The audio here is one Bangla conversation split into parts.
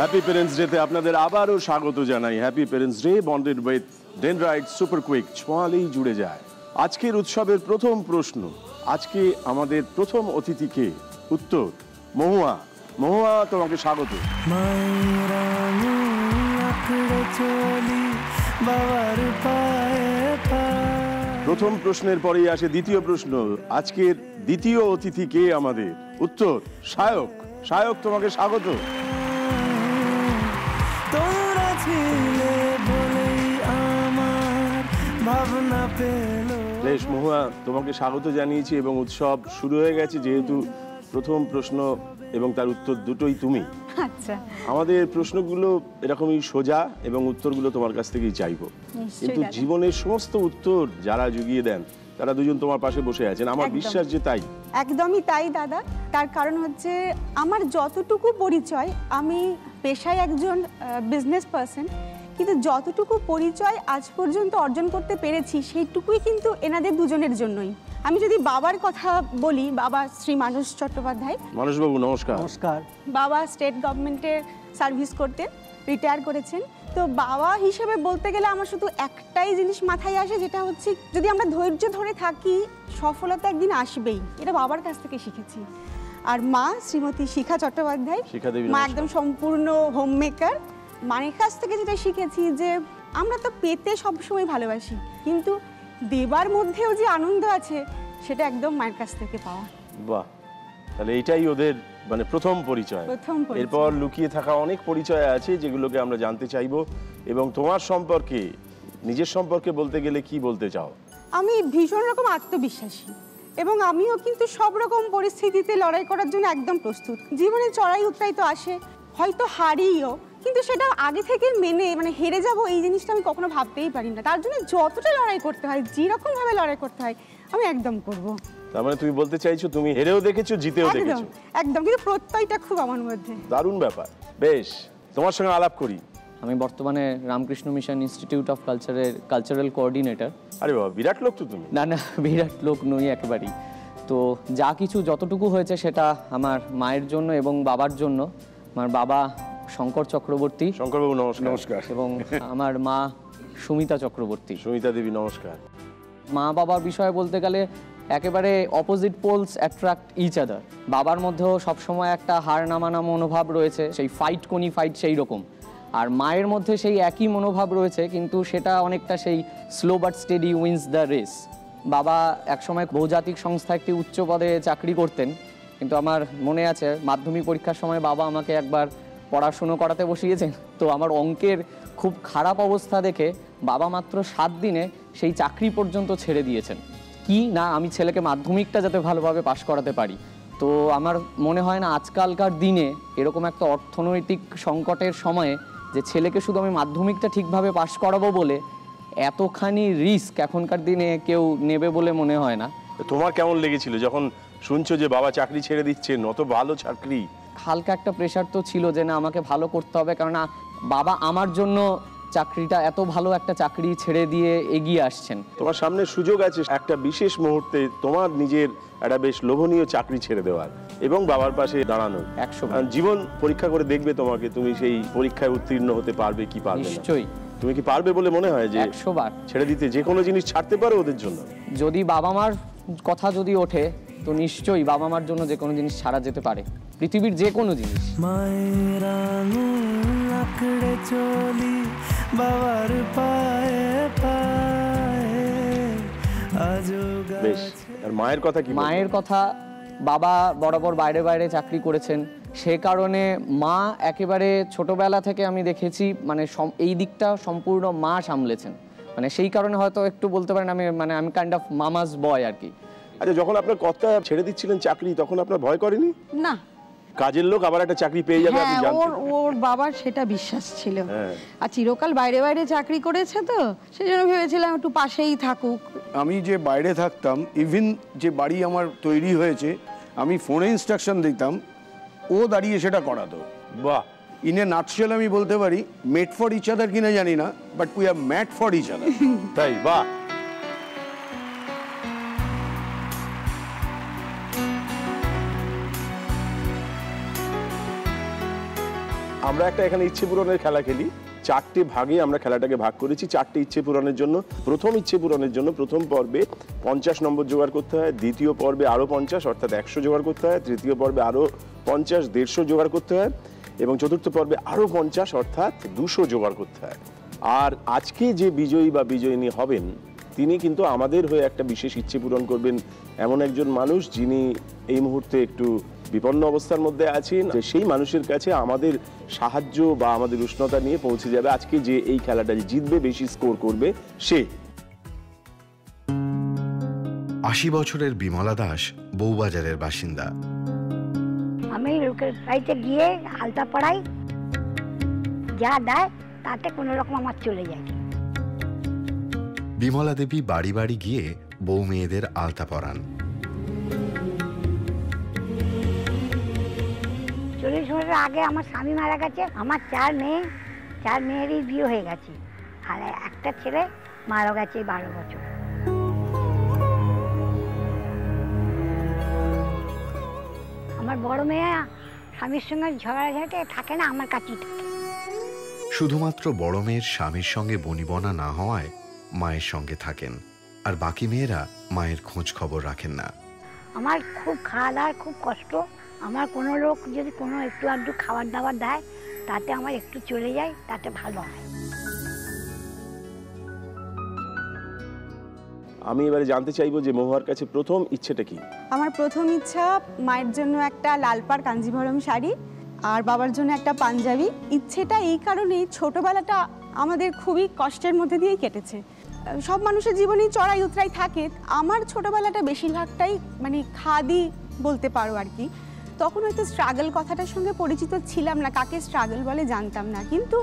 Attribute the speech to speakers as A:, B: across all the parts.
A: হ্যাপি প্যারেন্টস ডেতে আপনাদের আবারও স্বাগত জানাই। Happy Parents Day bonded with Dendrite super quick, ছোঁয়ালেই জুড়ে যায়। আজকের উৎসবের প্রথম প্রশ্ন, আজকে আমাদের প্রথম অতিথিকে উত্তর মহুয়া। মহুয়া, তোমাকে স্বাগত। প্রথম প্রশ্নের পরেই আসে দ্বিতীয় প্রশ্ন। আজকের দ্বিতীয় অতিথি কে আমাদের? উত্তর সায়ক। সায়ক, তোমাকে স্বাগত। বেশ মহুয়া, তোমাকে স্বাগত জানিয়েছি এবং উৎসব শুরু হয়ে গেছে। যেহেতু প্রথম প্রশ্ন এবং তার উত্তর দুটোই তুমি,
B: আচ্ছা,
A: আমাদের প্রশ্নগুলো এরকমই সোজা এবং উত্তরগুলো তোমার কাছ থেকেই চাইবো। কিন্তু জীবনের সমস্ত উত্তর যারা জুগিয়ে দেন তারা দুজন তোমার পাশে বসে আছেন, আমার বিশ্বাস যে তাই।
B: একদমই তাই দাদা। তার কারণ হচ্ছে আমার যতটুকু পরিচয়, আমি পেশায় একজন বিজনেস পার্সন, কিন্তু যতটুকু পরিচয় আজ পর্যন্ত অর্জন করতে পেরেছি সেইটুকুই কিন্তু এনাদের দুজনের জন্যই। আমি যদি বাবার কথা বলি, বাবা শ্রী মানস চট্টোপাধ্যায়।
A: মানসবাবু নমস্কার।
C: নমস্কার।
B: বাবা স্টেট গভর্নমেন্টের সার্ভিস করতেন, রিটায়ার করেছেন। তো বাবা হিসেবে বলতে গেলে আমার শুধু একটাই জিনিস মাথায় আসে, যেটা হচ্ছে যদি আমরা ধৈর্য ধরে থাকি সফলতা একদিন আসবেই। এটা বাবার কাছ থেকে শিখেছি। আর মা শ্রীমতী শিখা চট্টোপাধ্যায়, মা একদম সম্পূর্ণ হোম মেকার। মায়ের কাছ থেকে যেটা শিখেছি যে আমরা তো পেতে সবসময় ভালোবাসি, কিন্তু দেবার মধ্যেও যে আনন্দ আছে সেটা একদম মায়ের কাছ থেকে পাওয়া।
A: বাহ, তাহলে এটাই ওদের মানে প্রথম পরিচয়। এরপর লুকিয়ে থাকা অনেক পরিচয় আছে যেগুলোকে আমরা জানতে চাইবো। এবং তোমার সম্পর্কে, নিজের সম্পর্কে বলতে গেলে কি বলতে চাও?
B: আমি ভীষণ রকম আত্মবিশ্বাসী এবং আমিও কিন্তু সব রকম পরিস্থিতিতে লড়াই করার জন্য একদম প্রস্তুত। জীবনে চড়াই উতরাই তো আসে, হয়তো হারিও, কিন্তু সেটা আগে থেকে মেনে হেরে যাব এই জিনিসটা আমি কখনো ভাবতেই পারি না। তার জন্য যতটা লড়াই করতে হয়, যেরকম ভাবে লড়াই করতে হয় আমি একদম করব।
A: তার মানে তুমি বলতে চাইছো তুমি হেরেও দেখেছো, জিতেও দেখেছো।
B: একদম, কিন্তু প্রত্যয়টা খুব আমার মধ্যে।
A: দারুণ ব্যাপার। বেশ, তোমার সঙ্গে আলাপ করি।
C: আমি বর্তমানে রামকৃষ্ণ মিশন ইনস্টিটিউট অফ কালচারের কালচারাল কোঅর্ডিনেটর।
A: আরে বাবা, বিরাট লোক তো তুমি।
C: না না, বিরাট লোক নই একেবারেই। তো যা কিছু যতটুকু হয়েছে সেটা আমার মায়ের জন্য এবং বাবার জন্য। আমার বাবা শঙ্কর চক্রবর্তী।
A: শঙ্করবাবু নমস্কার।
D: নমস্কার।
C: এবং আমার মা সুমিতা চক্রবর্তী।
A: সুমিতা দেবী নমস্কার।
C: মা বাবার বিষয়ে বলতে গেলে একেবারে opposite poles attract each other. বাবার মধ্যেও সবসময় একটা হার নামানা মনোভাব রয়েছে, সেই ফাইট কোনি ফাইট সেই রকম। আর মায়ের মধ্যে সেই একই মনোভাব রয়েছে, কিন্তু সেটা অনেকটা সেই slow but steady wins the race. বাবা একসময় বহুজাতিক সংস্থা একটি উচ্চ পদে চাকরি করতেন, কিন্তু আমার মনে আছে মাধ্যমিক পরীক্ষার সময় বাবা আমাকে একবার পড়াশুনো করাতে বসিয়েছেন। তো আমার অঙ্কের খুব খারাপ অবস্থা দেখে বাবা মাত্র 7 দিনে সেই চাকরি পর্যন্ত ছেড়ে দিয়েছেন। কি না, আমি ছেলেকে মাধ্যমিকটা যাতে ভালোভাবে পাশ করাতে পারি। তো আমার মনে হয় না আজকালকার দিনে এরকম একটা অর্থনৈতিক সংকটের সময়ে যে ছেলেকে শুধু আমি মাধ্যমিকটা ঠিকভাবে পাশ করাবো বলে এতখানি রিস্ক এখনকার দিনে কেউ নেবে বলে মনে হয় না।
A: তোমার কেমন লেগেছিল যখন শুনছো যে বাবা চাকরি ছেড়ে দিচ্ছেন? অত ভালো চাকরি।
C: হালকা একটা প্রেশার তো ছিল যে না, আমাকে ভালো করতে হবে, কারণ বাবা আমার জন্য চাকরিটা, এত ভালো একটা চাকরি ছেড়ে দিয়ে এগিয়ে আসছেন।
A: তোমার সামনে সুযোগ আছে একটা বিশেষ মুহূর্তে তোমার নিজের একটা বেশ লোভনীয় চাকরি ছেড়ে দেওয়ার এবং বাবার পাশে দাঁড়ানোর।
C: 100
A: জীবন পরীক্ষা করে দেখবে তোমাকে, তুমি সেই পরীক্ষায় উত্তীর্ণ হতে পারবে কি পারবে না।
C: নিশ্চয়ই।
A: তুমি কি পারবে বলে মনে হয় যে
C: 100 বার
A: ছেড়ে দিতে? যে কোনো জিনিস ছাড়তে পারো ওদের জন্য?
C: যদি বাবা মার কথা যদি ওঠে তো নিশ্চয়ই বাবা মার জন্য যে কোনো জিনিস ছাড়া যেতে পারে, পৃথিবীর যে কোনো জিনিস।
A: বেশ, আর মায়ের কথা কি?
C: মায়ের কথা, বাবা বরাবর বাইরে বাইরে চাকরি করেছেন, সে কারণে মা একেবারে ছোটবেলা থেকে আমি দেখেছি এই দিকটা সম্পূর্ণ মা সামলেছেন। সেই কারণে হয়তো একটু বলতে পারেন আমি কাইন্ড অফ মামাস বয় আর কি।
A: আচ্ছা, যখন আপনার কর্তা ছেড়ে দিচ্ছিলেন চাকরি তখন আপনার ভয় করেনি?
E: না,
A: কাজের লোক আবার একটা চাকরি পেয়ে যাবে আপনি জানতেন?
E: ওর বাবার সেটা বিশ্বাস ছিল। আর চিরকাল বাইরে বাইরে চাকরি করেছে, তো সেজন্য ভেবেছিলাম একটু পাশেই থাকুক।
D: আমি যে বাইরে থাকতাম, ইভিন যে বাড়ি আমার তৈরি হয়েছে, আমি ফোনে ইনস্ট্রাকশন দিতাম, ও দাঁড়িয়ে সেটা করাতো।
A: বাহ।
D: ইন এ নাটশেল আমি বলতে পারি, মেড ফর ইচ আদার কিনা জানি না, but we are mad for each other.
A: তাই? বাহ। আমরা একটা এখানে ইচ্ছে পূরণের খেলা খেলি। 4টে ভাগে আমরা খেলাটাকে ভাগ করেছি। 4টে ইচ্ছে পূরণের জন্য, প্রথম ইচ্ছে পূরণের জন্য প্রথম পর্বে 50 নম্বর জোগাড় করতে হয়, দ্বিতীয় পর্বে আরও 50 অর্থাৎ 100 জোগাড় করতে হয়, তৃতীয় পর্বে আরও 50 150 জোগাড় করতে হয় এবং চতুর্থ পর্বে আরও 50 অর্থাৎ 200 জোগাড় করতে হয়। আর আজকে যে বিজয়ী বা বিজয়িনী হবেন তিনি কিন্তু আমাদের হয়ে একটা বিশেষ ইচ্ছে পূরণ করবেন, এমন একজন মানুষ যিনি এই মুহূর্তে একটু বিপন্ন অবস্থার মধ্যে আছেন। সেই মানুষের কাছে আমাদের সাহায্য বা আমাদের উষ্ণতা নিয়ে পৌঁছে যাবে আজকে যে এই খেলাটা জিতবে, বেশি স্কোর করবে সে।
F: 80 বছরের বিমলা দাস বউবাজারের বাসিন্দা।
G: আমি লোকের বাড়িতে গিয়ে আলতা পড়াই, যা দেয় তাতে কোনো রকম আমার চলে যায়।
F: বিমলা দেবী বাড়ি বাড়ি গিয়ে বউ মেয়েদের আলতা পরান।
G: 40 বছর আগে আমার স্বামী মারা গেছে। আমার 4 মেয়ে, 4 মেয়েরই বিয়ে হয়ে গেছে, আর একটা ছেলে মারা গেছে 12 বছর। আমার বড় মেয়ে স্বামীর সঙ্গে ঝগড়াঝাটে থাকে না, আমার কাছেই থাকে।
F: শুধুমাত্র বড় মেয়ের স্বামীর সঙ্গে বনিবনা না হওয়ায় মায়ের সঙ্গে থাকেন, আর বাকি মেয়েরা মায়ের খোঁজ খবর রাখেন না।
G: আমার খুব খাওয়া দাওয়ার খুব কষ্ট। আমার কোনো লোক যদি কোনো একটু আধটু খাবার দাবার দেয় তাতে আমার একটু চলে যায়, তাতে ভালো হয়।
A: আমি এবারে জানতে চাইবো যে মহুয়ার কাছে প্রথম ইচ্ছেটা কি?
B: আমার প্রথম ইচ্ছা মায়ের জন্য একটা লাল পাড় কাঞ্জিভরম শাড়ি আর বাবার জন্য একটা পাঞ্জাবি। ইচ্ছেটা এই কারণেই, ছোটবেলাটা আমাদের খুবই কষ্টের মধ্যে দিয়েই কেটেছে। সব মানুষের জীবনেই চড়াই উতরাই থাকে। আমার ছোটবেলাটা বেশিরভাগটাই মানে খাদি বলতে পারো আর কি। তখন হয়তো স্ট্রাগল কথাটার সঙ্গে পরিচিত ছিলাম না, কাকে স্ট্রাগল বলে জানতাম না, কিন্তু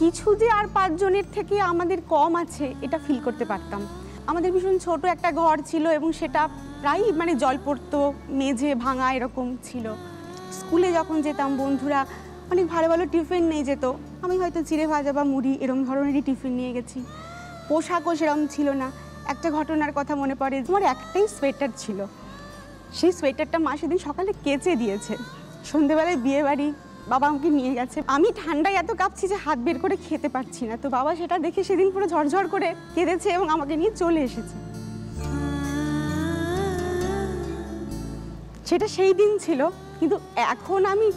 B: কিছু যে আর 5 জনের থেকে আমাদের কম আছে এটা ফিল করতে পারতাম। আমাদের ভীষণ ছোট একটা ঘর ছিল এবং সেটা প্রায় মানে জল পড়তো, মেঝে ভাঙা এরকম ছিল। স্কুলে যখন যেতাম বন্ধুরা অনেক ভালো ভালো টিফিন নিয়ে যেত, আমি হয়তো চিড়ে ভাজা বা মুড়ি এরকম ধরনেরই টিফিন নিয়ে গেছি। পোশাকও সেরকম ছিল না। একটা ঘটনার কথা মনে পড়ে, আমার একটাই সোয়েটার ছিল, সেই সোয়েটারটা মা সেদিন সকালে কেচে দিয়েছে। সন্ধেবেলায় বিয়ে বাড়ি, বাবা আমাকে নিয়ে গেছে, আমি ঠান্ডায় এত কাঁপছি যে হাত বের করে খেতে পারছি না। তো বাবা সেটা দেখে সেদিন পুরো ঝরঝর করে কেঁদেছে এবং আমাকে নিয়ে চলে এসেছে। সেটা সেই দিন ছিল। কিন্তু এখন আমি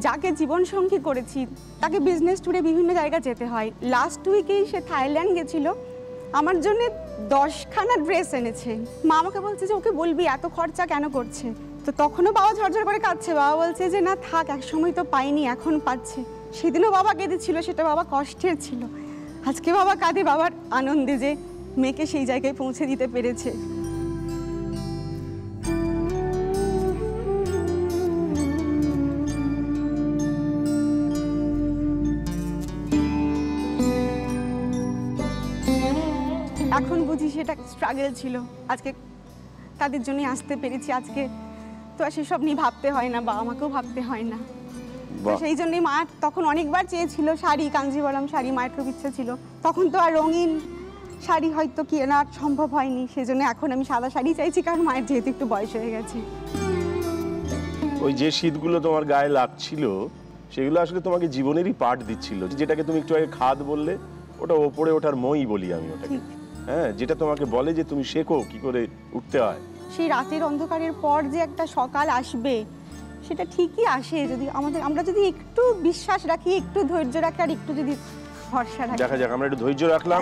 B: যাকে জীবনসঙ্গী করেছি তাকে বিজনেস ট্যুরে বিভিন্ন জায়গা যেতে হয়। লাস্ট উইকেই সে থাইল্যান্ড গেছিল, আমার জন্য 10খানা ড্রেস এনেছে। মা আমাকে বলছে যে ওকে বলবি এত খরচা কেন করছে। তো তখনও বাবা ঝরঝর করে কাঁদছে। বাবা বলছে যে না থাক, এক সময় তো পাইনি, এখন পাচ্ছে। সেদিনও বাবা কেঁদেছিল, সেটা বাবা কষ্টের ছিল। আজকে বাবা কাঁদে বাবার আনন্দে যে মেয়েকে সেই জায়গায় পৌঁছে দিতে পেরেছে। এখন বুঝি সেটা স্ট্রাগল ছিল, আজকে তাদের জন্য আসতে পেরেছি। আজকে তো আর সেসব নিয়ে ভাবতে হয় না, বা আমাকেও ভাবতে হয় না। সেই জন্যই মা তখন অনেকবার চেয়েছিল শাড়ি, কাঞ্জিভরম শাড়ি, মায়ের খুব ইচ্ছা ছিল। তখন তো আর রঙিন শাড়ি হয়তো কেনা সম্ভব হয়নি, সেজন্য এখন আমি সাদা শাড়ি চাইছি, কারণ মায়ের যেহেতু একটু বয়স হয়ে গেছে।
A: ওই যে শীতগুলো তোমার গায়ে লাগছিল সেগুলো আসলে তোমাকে জীবনেরই পাঠ দিচ্ছিল, যেটাকে তুমি একটু আগে খাদ বললে, ওটা ওপরে ওঠার মই বলি আমি ওটাকে। হ্যাঁ, যেটা তোমাকে বলে যে তুমি শেখো কি করে উঠতে হয়।
B: সেই রাতের অন্ধকারের পর যে একটা সকাল আসবে, সেটা ঠিকই আসে যদি আমরা যদি একটু বিশ্বাস রাখি, একটু ধৈর্য রাখি, আর একটু যদি ভরসা রাখি।
A: দেখা যাক, আমরা একটু ধৈর্য রাখলাম।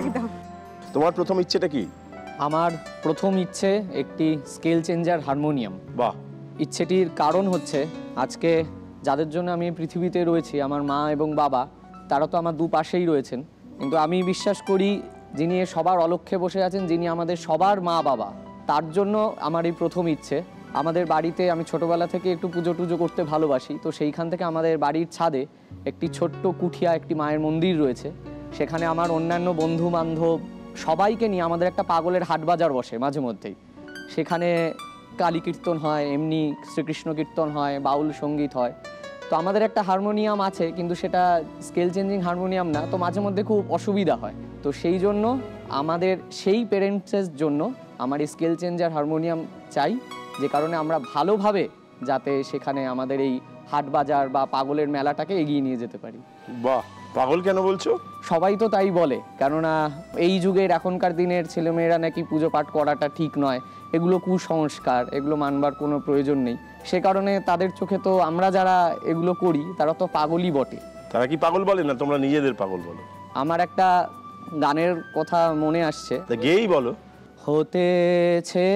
A: তোমার প্রথম ইচ্ছেটা কি?
C: আমার প্রথম ইচ্ছে একটি স্কেল চেঞ্জার হারমোনিয়াম।
A: বাহ।
C: ইচ্ছেটির কারণ হচ্ছে, আজকে যাদের জন্য আমি পৃথিবীতে রয়েছি, আমার মা এবং বাবা, তারা তো আমার দুপাশেই রয়েছেন, কিন্তু আমি বিশ্বাস করি যিনি সবার অলক্ষ্যে বসে আছেন, যিনি আমাদের সবার মা বাবা, তার জন্য আমার এই প্রথম ইচ্ছে। আমাদের বাড়িতে আমি ছোটোবেলা থেকে একটু পুজো টুজো করতে ভালোবাসি, তো সেইখান থেকে আমাদের বাড়ির ছাদে একটি ছোট্ট কুঠিয়া একটি মায়ের মন্দির রয়েছে। সেখানে আমার অন্যান্য বন্ধু বান্ধব সবাইকে নিয়ে আমাদের একটা পাগলের হাট বাজার বসে মাঝে মধ্যেই। সেখানে কালী কীর্তন হয়, এমনি শ্রীকৃষ্ণ কীর্তন হয়, বাউল সঙ্গীত হয়। তো আমাদের একটা হারমোনিয়াম আছে, কিন্তু সেটা স্কেল চেঞ্জিং হারমোনিয়াম না, তো মাঝে মধ্যে খুব অসুবিধা হয়। তো সেই জন্য আমাদের সেই পেরেন্টসের জন্য আমার স্কেল চেঞ্জার হারমোনিয়াম চাই, যে কারণে আমরা ভালোভাবে যাতে সেখানে আমাদের এই হাট বাজার বা পাগলের মেলাটাকে এগিয়ে নিয়ে যেতে পারি।
A: বাহ, পাগল কেন বলছো?
C: সবাই তো তাই বলে, কেননা এই যুগের এখনকার দিনের ছেলেমেয়েরা নাকি পুজো পাঠ করাটা ঠিক নয়, এগুলো কুসংস্কার, এগুলো মানবার কোনো প্রয়োজন নেই। সে কারণে তাদের চোখে তো আমরা যারা এগুলো করি তারা তো পাগলই বটে।
A: তারা কি পাগল বলে না তোমরা নিজেদের পাগল বলো?
C: আমার একটা গানের কথা মনে আসছে,
A: তা গেয়েই বলো।
C: হতেছে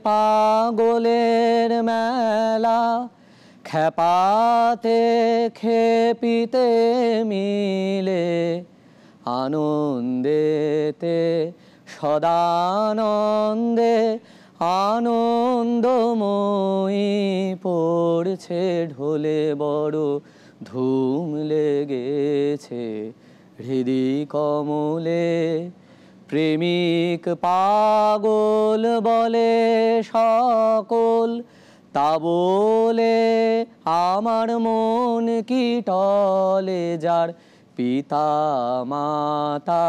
C: পাগলের মেলা, খেপাতে খেপিতে মিলে, আনন্দেতে সদানন্দে আনন্দময়ী পড়ছে ঢোলে বড় ধুম লেগেছে হৃদি কমলে, প্রেমিক পাগল বলে সকল, তা বলে আমার মন কি টলে, যার পিতা মাতা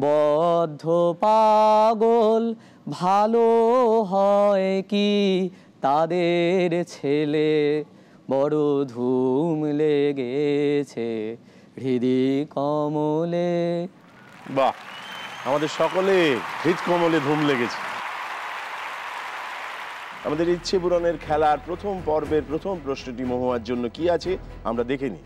C: বদ্ধ পাগল, ভালো হয় কি তাদের ছেলে, বড় ধুম লেগেছে হৃদি কমলে।
A: বাহ, আমাদের সকলে হৃদকমলে ধুম লেগেছে। আমাদের ইচ্ছে পূরণের খেলার প্রথম পর্বের প্রথম প্রশ্নটি মহুয়ার জন্য কি আছে আমরা দেখে নিই।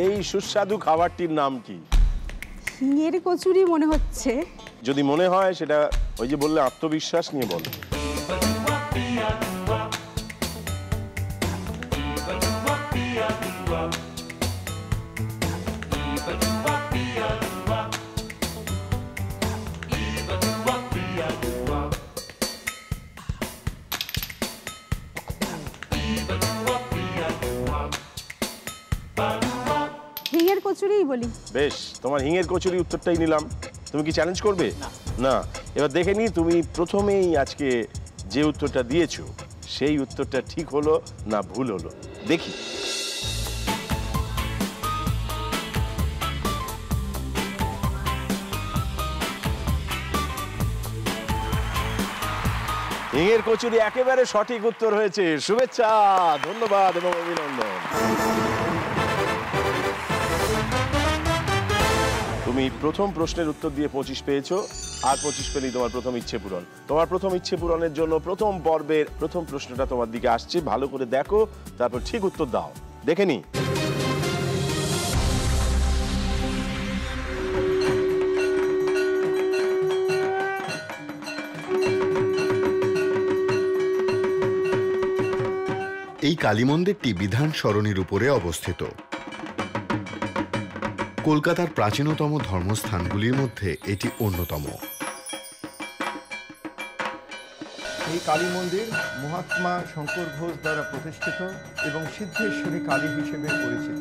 A: এই সুস্বাদু খাবারটির নাম কি?
B: হিঙের কচুরি মনে হচ্ছে।
A: যদি মনে হয় সেটা ওই যে বললে আত্মবিশ্বাস নিয়ে বলো।
B: হিঙের কচুরিই বলি।
A: বেশ, তোমার হিঙের কচুরি উত্তরটাই নিলাম। তুমি কি চ্যালেঞ্জ করবে? না। এবার দেখে নি তুমি প্রথমেই আজকে যে উত্তরটা দিয়েছো সেই উত্তরটা ঠিক হলো না ভুল হলো, দেখি। হিঙের কচুরি একেবারে সঠিক উত্তর হয়েছে। শুভেচ্ছা, ধন্যবাদ এবং অভিনন্দন। তুমি প্রথম প্রশ্নের উত্তর দিয়ে 25 পেয়েছো, আর 25 পেলেই তোমার প্রথম ইচ্ছে পূরণ। তোমার প্রথম ইচ্ছে পূরণের জন্য প্রথম পর্বের প্রথম প্রশ্নটা তোমার দিকে আসছে, ভালো করে দেখো, তারপর ঠিক উত্তর দাও। দেখে নি।
F: এই কালী মন্দিরটি বিধান সরণির উপরে অবস্থিত। কলকাতার প্রাচীনতম ধর্মস্থানগুলির মধ্যে এটি অন্যতম।
H: এই কালী মন্দির মহাত্মা শঙ্কর ঘোষ দ্বারা প্রতিষ্ঠিত এবং সিদ্ধেশ্বরী কালী হিসেবে পরিচিত।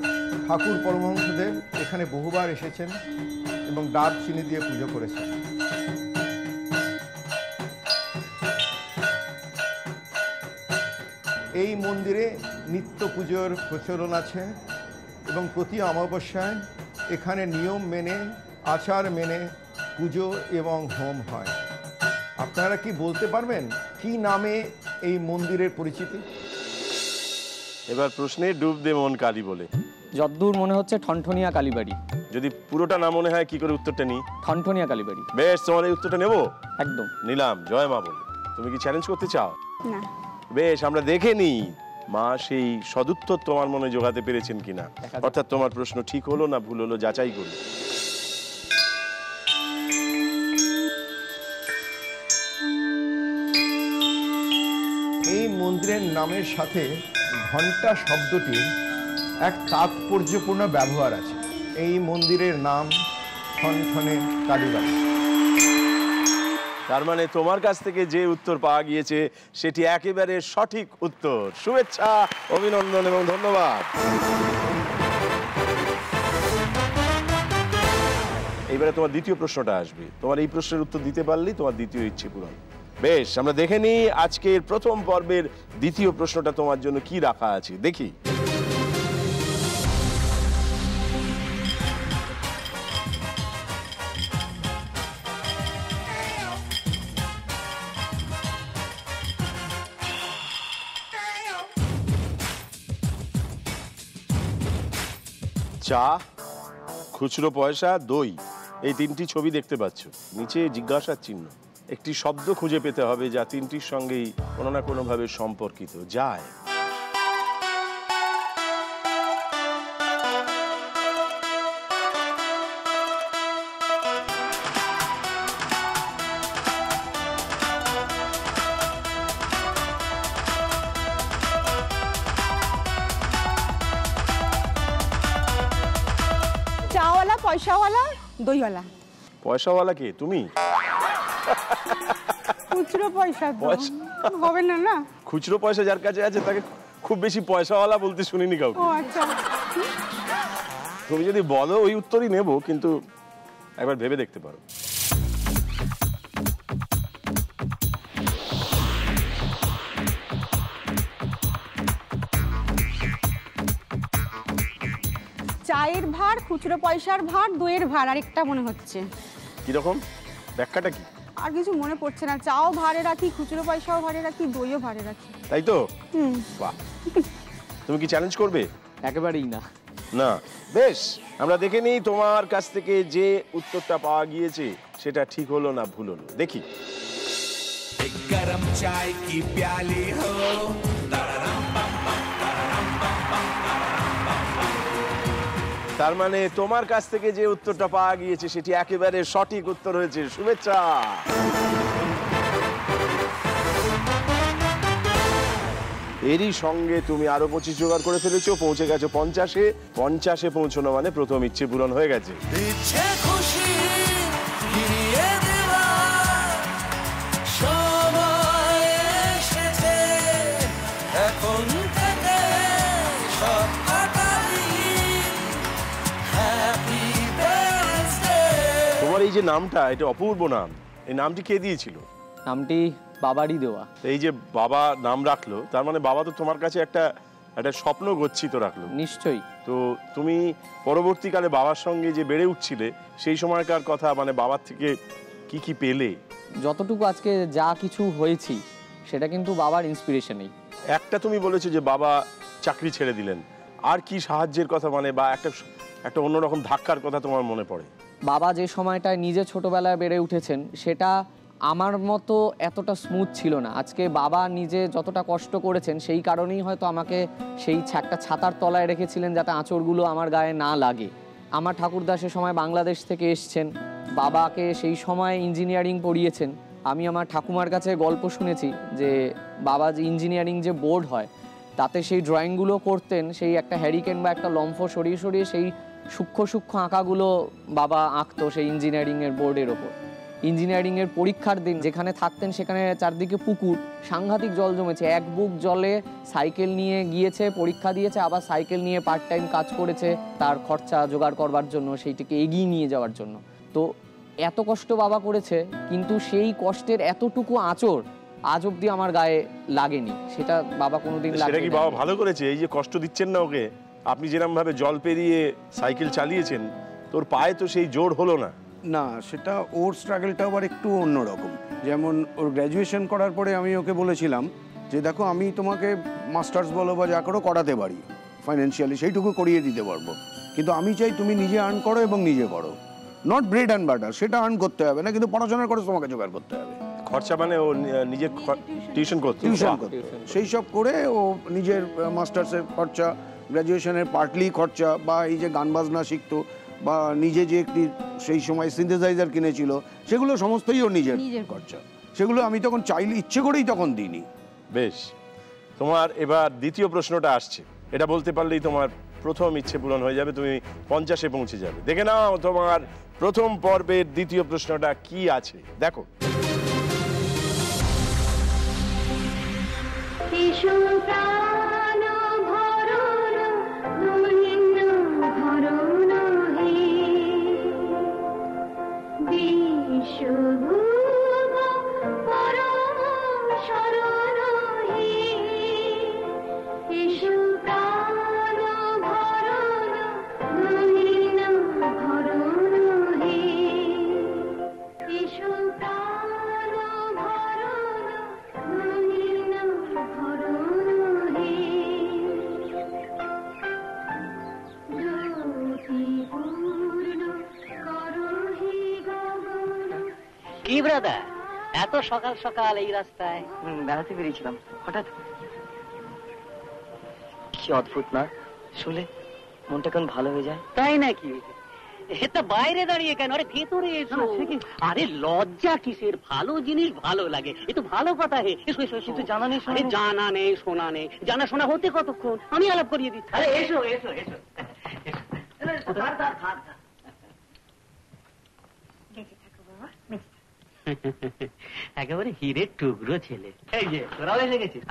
H: ঠাকুর পরমহংসদেব এখানে বহুবার এসেছেন এবং ডাব চিনি দিয়ে পুজো করেছেন। এই মন্দিরে নিত্য পুজোর প্রচলন আছে এবং প্রতি অমাবস্যায় এখানে নিয়ম মেনে, আচার মেনে পুজো এবং হোম হয়। আপনারা কি বলতে পারবেন কি নামে এই মন্দিরের পরিচিতি?
A: এবার প্রশ্নে ডুব দে মন কালী বলে।
C: যদ্দূর মনে হচ্ছে ঠনঠনিয়া কালীবাড়ি।
A: যদি পুরোটা না মনে হয় কি করে উত্তরটা নিই?
C: ঠনঠনিয়া কালীবাড়ি।
A: বেশ, তোমার এই উত্তরটা নেবো?
C: একদম
A: নিলাম। জয় মা বলে। তুমি কি চ্যালেঞ্জ করতে চাও?
B: না।
A: বেশ, আমরা দেখে নিই মা সেই সদুত্তর তোমার মনে জোগাতে পেরেছেন কিনা, অর্থাৎ তোমার প্রশ্ন ঠিক হলো না ভুল হলো যাচাই করুন।
H: এই মন্দিরের নামের সাথে ঘণ্টা শব্দটির এক তাৎপর্যপূর্ণ ব্যবহার আছে। এই মন্দিরের নাম ঠনঠনে কালীবাড়ি।
A: তার মানে তোমার কাছ থেকে যে উত্তর পাওয়া গিয়েছে সেটি একেবারে সঠিক উত্তর। শুভেচ্ছা, অভিনন্দন এবং ধন্যবাদ। এবারে তোমার দ্বিতীয় প্রশ্নটা আসবে। তোমার এই প্রশ্নের উত্তর দিতে পারলেই তোমার দ্বিতীয় ইচ্ছে পূরণ। বেশ, আমরা দেখে নিই আজকের প্রথম পর্বের দ্বিতীয় প্রশ্নটা তোমার জন্য কি রাখা আছে, দেখি। চা, খুচরো পয়সা, দই, এই তিনটি ছবি দেখতে পাচ্ছ। নিচে জিজ্ঞাসার চিহ্ন। একটি শব্দ খুঁজে পেতে হবে যা তিনটির সঙ্গেই কোনো না কোনোভাবে সম্পর্কিত। যায়।
B: চাওয়ালা, পয়সাওয়ালা, দইওয়ালা।
A: পয়সাওয়ালা কে, তুমি?
B: খুচরো পয়সা তো হবে না না?
A: খুচরো পয়সা যার কাছে আছে তাকে খুব বেশি পয়সাওয়ালা বলতে শুনিনি কাউকে।
B: ও আচ্ছা,
A: তুমি যদি বলো ওই উত্তরই নেব, কিন্তু একবার ভেবে দেখতে পারো।
B: চায়ের ভার, খুচরো পয়সার ভার, দইয়ের ভার, আরেকটা মনে হচ্ছে।
A: কিরকম ব্যাখ্যাটা কি?
B: আর কিছু মনে পড়ছে না। চাও ভারে রাখি, খুচরো পয়সাও ভারে রাখি, দইও ভারে রাখি।
A: তাই তো? বাহ, তুমি কি চ্যালেঞ্জ করবে?
C: একেবারেই না।
A: না। বেশ, আমরা দেখে নিই তোমার কাছ থেকে যে উত্তরটা পাওয়া গিয়েছে সেটা ঠিক হলো না ভুল হলো, দেখি।
I: गरम चाय की प्याली हो,
A: তার মানে তোমার কাছ থেকে যে উত্তরটা পাওয়া গিয়েছে সেটি একেবারে সঠিক উত্তর হয়েছে। শুভেচ্ছা। এরই সঙ্গে তুমি আরো 25 জোগাড় করে ফেলেছো, পৌঁছে গেছো 50-এ। 50-এ পৌঁছানো মানে প্রথম ইচ্ছে পূরণ হয়ে গেছে।
I: ইচ্ছে খুশি ফিরিয়ে দেওয়ার সময় এসেছে, এখন থেকে সব কাটাবি হ্যাপি বার্থডে।
A: তোমার এই যে নামটা, এটা অপূর্ব নাম। এই নামটি কে দিয়েছিল?
C: নামটি বাবারই দেওয়া।
A: এই যে বাবা নাম রাখলো, তার মানে বাবা তো তোমার কাছে একটা স্বপ্ন গচ্ছিত রাখলো।
C: নিশ্চয়ই।
A: তো তুমি পরবর্তীকালে বাবার সঙ্গে যে বেড়ে উঠছিলে সেই সময়কার কথা, মানে বাবার থেকে কি কি পেলে?
C: যতটুকু আজকে যা কিছু হয়েছি সেটা কিন্তু বাবার ইন্সপিরেশনেই।
A: একটা তুমি বলেছো যে বাবা চাকরি ছেড়ে দিলেন, আর কি সাহায্যের কথা, মানে বা একটা অন্যরকম ধাক্কার কথা তোমার মনে পড়ে?
C: বাবা যে সময়টায় নিজে ছোটবেলায় বেড়ে উঠেছেন সেটা আমার মতো এতটা স্মুথ ছিল না। আজকে বাবা নিজে যতটা কষ্ট করেছেন সেই কারণেই হয়তো আমাকে সেই একটা ছাতার তলায় রেখেছিলেন যাতে আঁচড়গুলো আমার গায়ে না লাগে। আমার ঠাকুরদা সে সময় বাংলাদেশ থেকে এসছেন, বাবাকে সেই সময় ইঞ্জিনিয়ারিং পড়িয়েছেন। আমি আমার ঠাকুমার কাছে গল্প শুনেছি যে বাবা যে ইঞ্জিনিয়ারিং যে বোর্ড হয় তাতে সেই ড্রয়িংগুলো করতেন, সেই একটা হ্যারিকেন বা একটা লম্ফ সরিয়ে সরিয়ে সেই সূক্ষ্ম সূক্ষ্ম আঁকাগুলো বাবা আঁকতো সেই ইঞ্জিনিয়ারিংয়ের বোর্ডের ওপর। ইঞ্জিনিয়ারিংয়ের পরীক্ষার দিন যেখানে থাকতেন সেখানে চারদিকে পুকুর, সাংঘাতিক জল জমেছে। এক বুক জলে সাইকেল নিয়ে গিয়েছে, পরীক্ষা দিয়েছে, আবার সাইকেল নিয়ে পার্ট টাইম কাজ করেছে তার খরচা জোগাড় করবার জন্য, সেইটিকে এগিয়ে নিয়ে যাওয়ার জন্য। তো এত কষ্ট বাবা করেছে, কিন্তু সেই কষ্টের এতটুকু আঁচড় আজ অব্দি আমার গায়ে লাগেনি। সেটা বাবা কোনোদিন
A: সেটা কি বাবা ভালো করেছে? এই যে কষ্ট দিচ্ছেন না ওকে, আপনি যেরকম ভাবে জল পেরিয়ে সাইকেল চালিয়েছেন, তোর পায়ে তো সেই জোর হলো না।
D: না, সেটা ওর স্ট্রাগলটা আবার একটু অন্যরকম। যেমন ওর গ্র্যাজুয়েশন করার পরে আমি ওকে বলেছিলাম যে দেখো, আমি তোমাকে মাস্টার্স বলো বা যা করো করাতে পারি, ফাইন্যান্সিয়ালি সেইটুকু করিয়ে দিতে পারবো, কিন্তু আমি চাই তুমি নিজে আর্ন করো এবং নিজে করো। নট ব্রেড অ্যান্ড বাটার, সেটা আর্ন করতে হবে না, কিন্তু পড়াশোনার খরচ তোমাকে জোগাড় করতে হবে।
A: খরচা মানে ও নিজের টিউশন করতো?
D: টিউশন করতো, সেই সব করে ও নিজের মাস্টার্সের খরচা, গ্র্যাজুয়েশনের পার্টলি খরচা, বা এই যে গান বাজনা শিখতো, বা নিজে যে একটি সেই সময় সিনথেসাইজার কিনেছিল, সেগুলো সমস্তই ওর নিজের খরচা। সেগুলো আমি তখন চাইলে ইচ্ছে করেই তখন দিইনি।
A: বেশ, তোমার এবার দ্বিতীয় প্রশ্নটা আসছে। এটা বলতে পারলেই তোমার প্রথম ইচ্ছে পূরণ হয়ে যাবে, তুমি 50-এ পৌঁছে যাবে। দেখে নাও তোমার প্রথম পর্বের দ্বিতীয় প্রশ্নটা কি আছে, দেখো।
J: কি ব্রাদার, এত সকাল সকাল এই রাস্তায়? বেড়াতে বেরিয়েছিলাম, হঠাৎ। কি অদ্ভুত না, শুনলে মনটা কেমন ভালো হয়ে যায়। তাই নাকি? এটা বাইরে দাঁড়িয়ে কেন? আরে ভেতরে এসো। আরে লজ্জা কিসের? ভালো জিনিস ভালো লাগে, এ তো ভালো কথা। হে এসো এসো। কিন্তু জানা নেই, জানা নেই, শোনা নেই। জানা শোনা হতে কতক্ষণ, আমি আলাপ করিয়ে দিচ্ছি। আরে এসো এসো এসো। একেবারে হিরের টুকরো ছেলে। এই যে তোরাও এসে গেছিস।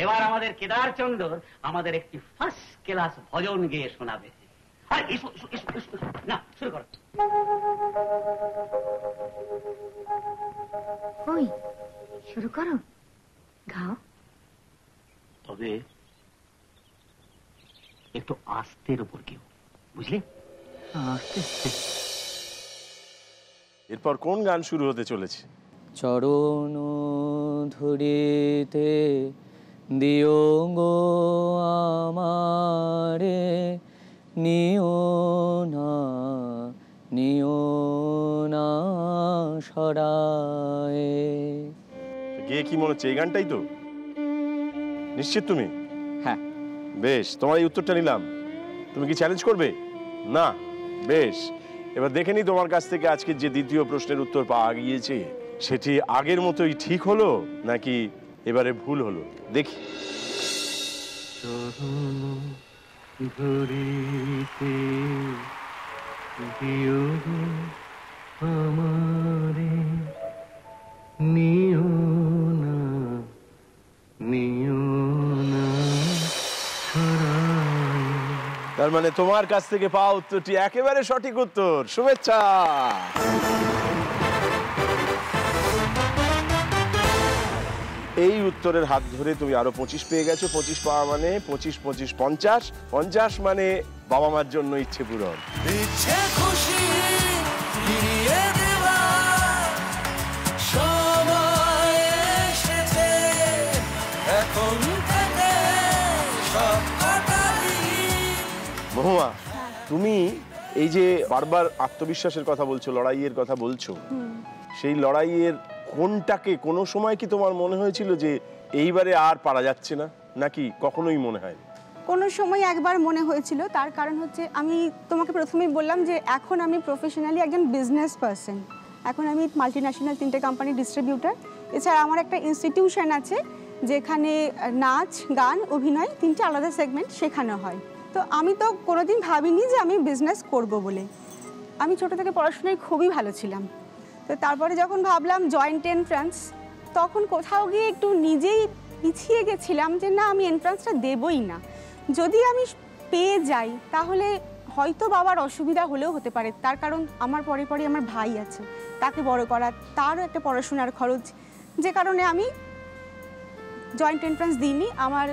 J: এবার আমাদের কেদার চন্দ্র আমাদের একটি ফার্স্ট ক্লাস ভজন গেয়ে শোনাবে। না, শুরু করো।
G: ওই শুরু করো, গাও।
J: তবে একটু আস্তের উপর কেউ, বুঝলে? আস্তে।
A: এরপর কোন গান শুরু হতে চলেছে?
C: চরণ ধরিতে দিও গো আমারে, নিও না সরায়।
A: গিয়ে কি মনে হচ্ছে এই গানটাই তো? নিশ্চিত তুমি?
C: হ্যাঁ।
A: বেশ, তোমার এই উত্তরটা নিলাম। তুমি কি চ্যালেঞ্জ করবে? না, বেশ। এবার দেখে নি তোমার কাছ থেকে আজকে যে দ্বিতীয় প্রশ্নের উত্তর পাওয়া গিয়েছে সেটি আগের মতোই ঠিক হলো নাকি এবারে ভুল হলো, দেখি। তার মানে তোমার কাছ থেকে পাওয়া উত্তরটি একেবারে সঠিক উত্তর। শুভেচ্ছা। এই উত্তরের হাত ধরে তুমি আরো 25 পেয়ে গেছো। 25 পাওয়া মানে 25 25 50, 50 মানে বাবা মার জন্য ইচ্ছে পূরণ।
I: ইচ্ছে খুশি ফিরিয়ে দেওয়ার সময় এসেছে, এখন থেকে সব কাটাবি।
A: মহুয়া, তুমি এই যে বারবার আত্মবিশ্বাসের কথা বলছো, লড়াইয়ের কথা বলছো, সেই লড়াইয়ের কোনটাকে কোনো সময় কি তোমার মনে হয়েছিল যে এইবারে আর পারা যাচ্ছে না, নাকি কখনোই মনে হয়?
B: কোনো সময় একবার মনে হয়েছিল। তার কারণ হচ্ছে, আমি তোমাকে প্রথমেই বললাম যে এখন আমি প্রফেশনালি একজন বিজনেস পারসন। এখন আমি মাল্টিন্যাশনাল 3টে কোম্পানি ডিস্ট্রিবিউটার। এছাড়া আমার একটা ইনস্টিটিউশন আছে যেখানে নাচ, গান, অভিনয় 3টে আলাদা সেগমেন্ট শেখানো হয়। তো আমি তো কোনোদিন ভাবিনি যে আমি বিজনেস করব বলে। আমি ছোটো থেকে পড়াশোনায় খুবই ভালো ছিলাম। তো তারপরে যখন ভাবলাম জয়েন্ট এন্ট্রান্স, তখন কোথাও গিয়ে একটু নিজেই পিছিয়ে গেছিলাম যে না, আমি এন্ট্রান্সটা দেবই না। যদি আমি পেয়ে যাই তাহলে হয়তো বাবার অসুবিধা হলেও হতে পারে, তার কারণ আমার পরে আমার ভাই আছে, তাকে বড় করা, তারও একটা পড়াশোনার খরচ, যে কারণে আমি জয়েন্ট এন্ট্রান্স দিইনি। আমার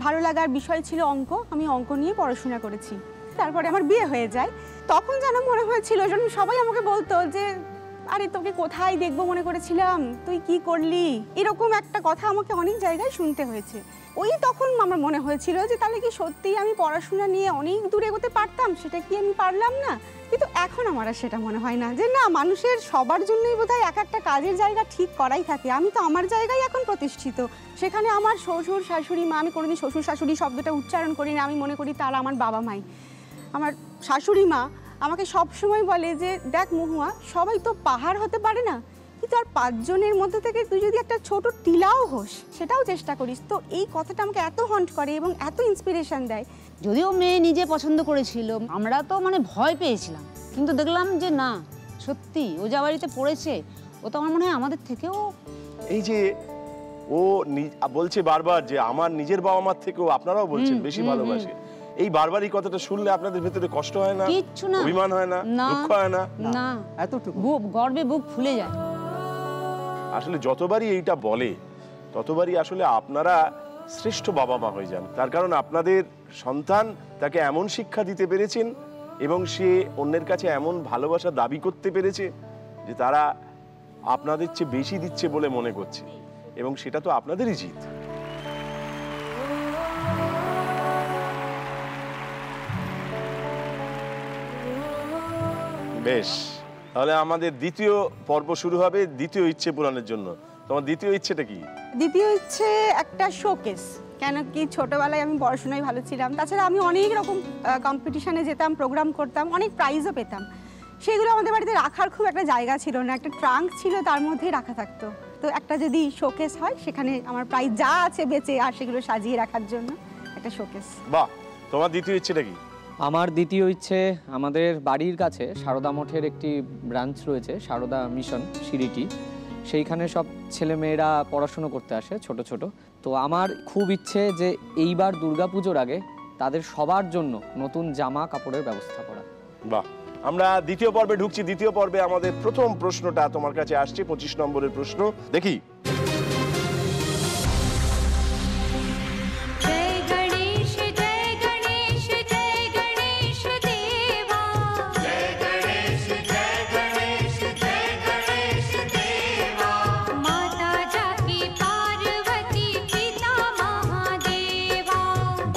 B: ভালো লাগার বিষয় ছিল অঙ্ক, আমি অঙ্ক নিয়ে পড়াশোনা করেছি। তারপরে আমার বিয়ে হয়ে যায়। তখন যেন মনে হয়েছিল, যখন সবাই আমাকে বলতো যে আরে তোকে কোথায় দেখবো মনে করেছিলাম, তুই কি করলি, এরকম একটা কথা আমাকে অনেক জায়গায় শুনতে হয়েছে। ওই তখন আমার মনে হয়েছিল যে তাহলে কি সত্যিই আমি পড়াশোনা নিয়ে অনেক দূর এগোতে পারতাম, সেটা কি আমি পারলাম না? কিন্তু এখন আমার আর সেটা মনে হয় না, যে না, মানুষের সবার জন্যই বোধহয় এক একটা কাজের জায়গা ঠিক করাই থাকে। আমি তো আমার জায়গায় এখন প্রতিষ্ঠিত, সেখানে আমার শ্বশুর শাশুড়ি মা, আমি কোনোদিন শ্বশুর শাশুড়ি শব্দটা উচ্চারণ করি না, আমি মনে করি তারা আমার বাবা মাই। আমার শাশুড়ি মা আমাকে সব সময় বলে যে দেখ মহুয়া, সবাই তো পাহাড় হতে পারে না, কিন্তু আর 5 জনের মধ্যে থেকে তুই যদি একটা ছোট টিলাও হোস, সেটাও চেষ্টা করিস। তো এই কথাটা আমাকে এত হন্ট করে এবং এত ইন্সপিরেশন দেয়।
E: যদিও মেয়ে নিজে পছন্দ করেছিল, আমরা তো মানে ভয় পেয়েছিলাম, কিন্তু দেখলাম যে না, সত্যি ও যা বাড়িতে পড়েছে, ও তো আমার মনে হয় আমাদের থেকেও।
A: এই যে ও বলছে বারবার যে আমার নিজের বাবা মার থেকেও আপনারাও বলছেন বেশি ভালোবাসে, এই বারবার এই কথাটা শুনলে আপনাদের ভেতরে কষ্ট হয় না,
E: কিচ্ছু না,
A: অভিমান হয় না, দুঃখ হয় না?
E: না,
D: এতটুকু
E: গর্বে বুক ফুলে যায়।
A: আসলে যতবারই এইটা বলে ততবারই আসলে আপনারা শ্রেষ্ঠ বাবা মা হয়ে যান। তার কারণ আপনাদের সন্তান তাকে এমন শিক্ষা দিতে পেরেছেন এবং সে অন্যের কাছে এমন ভালোবাসা দাবি করতে পেরেছে যে তারা আপনাদের চেয়ে বেশি দিচ্ছে বলে মনে করছে, এবং সেটা তো আপনাদেরই জিত। বেশ, তাহলে আমাদের দ্বিতীয় পর্ব শুরু হবে দ্বিতীয় ইচ্ছে পূরণের জন্য। তোমার দ্বিতীয় ইচ্ছেটা কি?
B: দ্বিতীয় ইচ্ছে একটা শোকেস। কেন কি, ছোটবেলায় আমি পড়াশোনায় ভালো ছিলাম, তাছাড়া আমি অনেক রকম কম্পিটিশনে যেতাম, প্রোগ্রাম করতাম, অনেক প্রাইজও পেতাম। সেগুলো আমাদের বাড়িতে রাখার খুব একটা জায়গা ছিল না, একটা ট্রাঙ্ক ছিল, তার মধ্যেই রাখা থাকতো। তো একটা যদি শোকেস হয়, সেখানে আমার প্রাইজ যা আছে বেঁচে আর সেগুলো সাজিয়ে রাখার জন্য একটা শোকেস।
A: বাহ, তোমার দ্বিতীয় ইচ্ছেটা কি?
C: আমার দ্বিতীয় ইচ্ছে, আমাদের বাড়ির কাছে সারদা মঠের একটি ব্রাঞ্চ রয়েছে, সারদা মিশন সিরিটি, সেইখানে সব ছেলে মেয়েরা পড়াশুনো করতে আসে ছোট ছোট। তো আমার খুব ইচ্ছে যে এইবার দুর্গাপুজোর আগে তাদের সবার জন্য নতুন জামা কাপড়ের ব্যবস্থা করা।
A: বাহ, আমরা দ্বিতীয় পর্বে ঢুকছি। দ্বিতীয় পর্বে আমাদের প্রথম প্রশ্নটা তোমার কাছে আসছে, 25 নম্বরের প্রশ্ন। দেখি।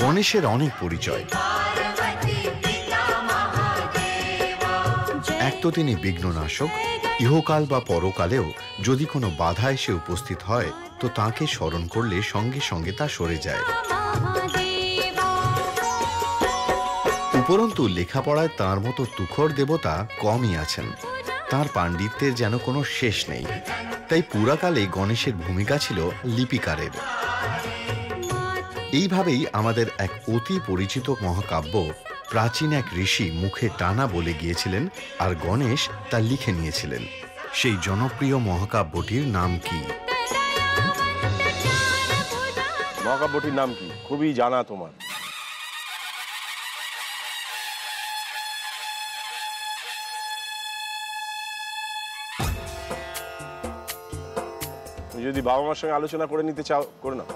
F: গণেশের অনেক পরিচয়। এক তো তিনি বিঘ্ননাশক, ইহকাল বা পরকালেও যদি কোনো বাধা এসে উপস্থিত হয় তো তাঁকে স্মরণ করলে সঙ্গে সঙ্গে তা সরে যায়। উপরন্তু লেখাপড়ায় তাঁর মতো তুখর দেবতা কমই আছেন, তাঁর পাণ্ডিত্যের যেন কোনো শেষ নেই। তাই পুরাকালে গণেশের ভূমিকা ছিল লিপিকারের। এইভাবেই আমাদের এক অতি পরিচিত মহাকাব্য প্রাচীন এক ঋষি মুখে টানা বলে গিয়েছিলেন, আর গণেশ তা লিখে নিয়েছিলেন। সেই জনপ্রিয় মহাকাব্যটির নাম কি?
A: মহাকাব্যটির নাম কি? খুবই জানা তোমার। তুমি যদি বাবা মার সঙ্গে আলোচনা করে নিতে চাও, করে নাও।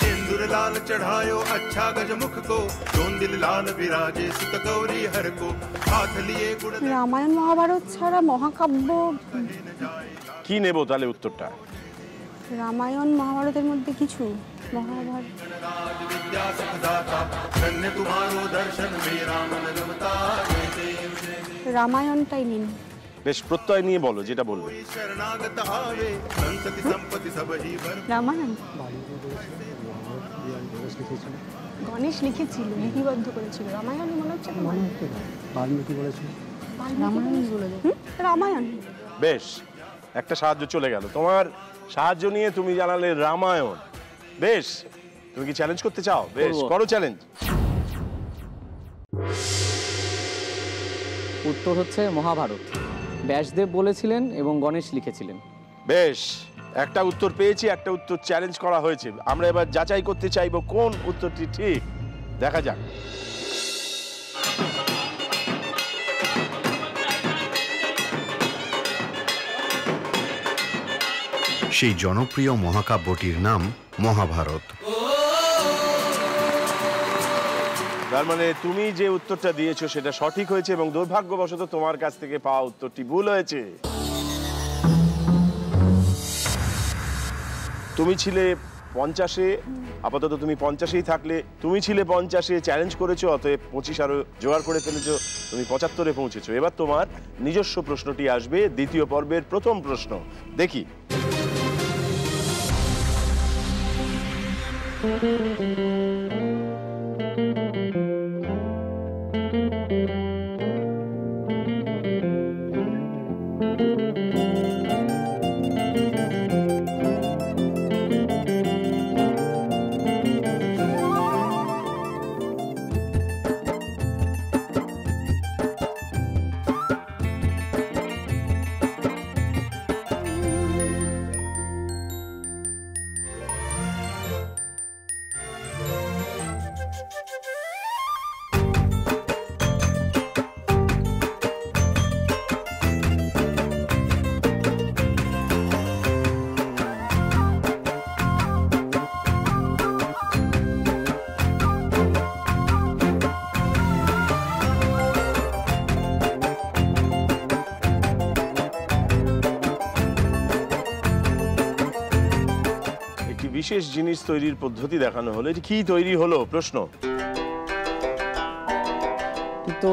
K: सिंदूर लाल चढ़ायो अच्छा गजमुख को, चोंदिल लाल विराजे सुत गौरी हर को, हाथ लिए गुण।
B: রামায়ণ মহাভারত ছাড়া মহাকাব্য
A: কি নেব তাহলে উত্তরটা?
B: রামায়ণ মহাভারতের মধ্যে কিছু। মহাভারত,
K: विद्या सुखदाता धन्य तुम्हारो दर्शन में राम रमता,
B: রামায়ণটাই নিন।
A: বেশ, প্রত্যয় নিয়ে বলো যেটা বলবে।
K: शरणागत आवे संतति संपत्ति सब ही भर।
B: রামায়ণ গণেশ লিখেছিল, লিপিবদ্ধ করেছিল। রামায়ণ মনে হচ্ছে না,
L: বাল্মীকি বলেছিল।
B: রামায়ণ।
A: বেশ, একটা সাহায্য চলে গেল। তোমার সাহায্য নিয়ে তুমি জানালে রামায়ণ। বেশ, তুমি কি চ্যালেঞ্জ করতে চাও? বেশ, করো চ্যালেঞ্জ।
C: উত্তর হচ্ছে মহাভারত। ব্যাসদেব বলেছিলেন এবং গণেশ লিখেছিলেন।
A: বেশ, একটা উত্তর পেয়েছি, একটা উত্তর চ্যালেঞ্জ করা হয়েছে। আমরা এবার যাচাই করতে চাইবো কোন উত্তরটি ঠিক। দেখা যাক।
F: সেই জনপ্রিয় মহাকাব্যটির নাম মহাভারত।
A: তার মানে তুমি যে উত্তরটা দিয়েছো সেটা সঠিক হয়েছে এবং দুর্ভাগ্যবশত তোমার কাছ থেকে পাওয়া উত্তরটি ভুল হয়েছে। তুমি ছিলে 50-এ, আপাতত তুমি 50-এই থাকলে। তুমি ছিলে 50-এ, চ্যালেঞ্জ করেছো, অতএব 25 আরো জোগাড় করে ফেলেছো, তুমি 75-এ পৌঁছেছো। এবার তোমার নিজস্ব প্রশ্নটি আসবে, দ্বিতীয় পর্বের প্রথম প্রশ্ন। দেখি। বিশেষ জিনিস তৈরির পদ্ধতি দেখানো হলো। এটি কি তৈরি হলো? প্রশ্ন।
C: তো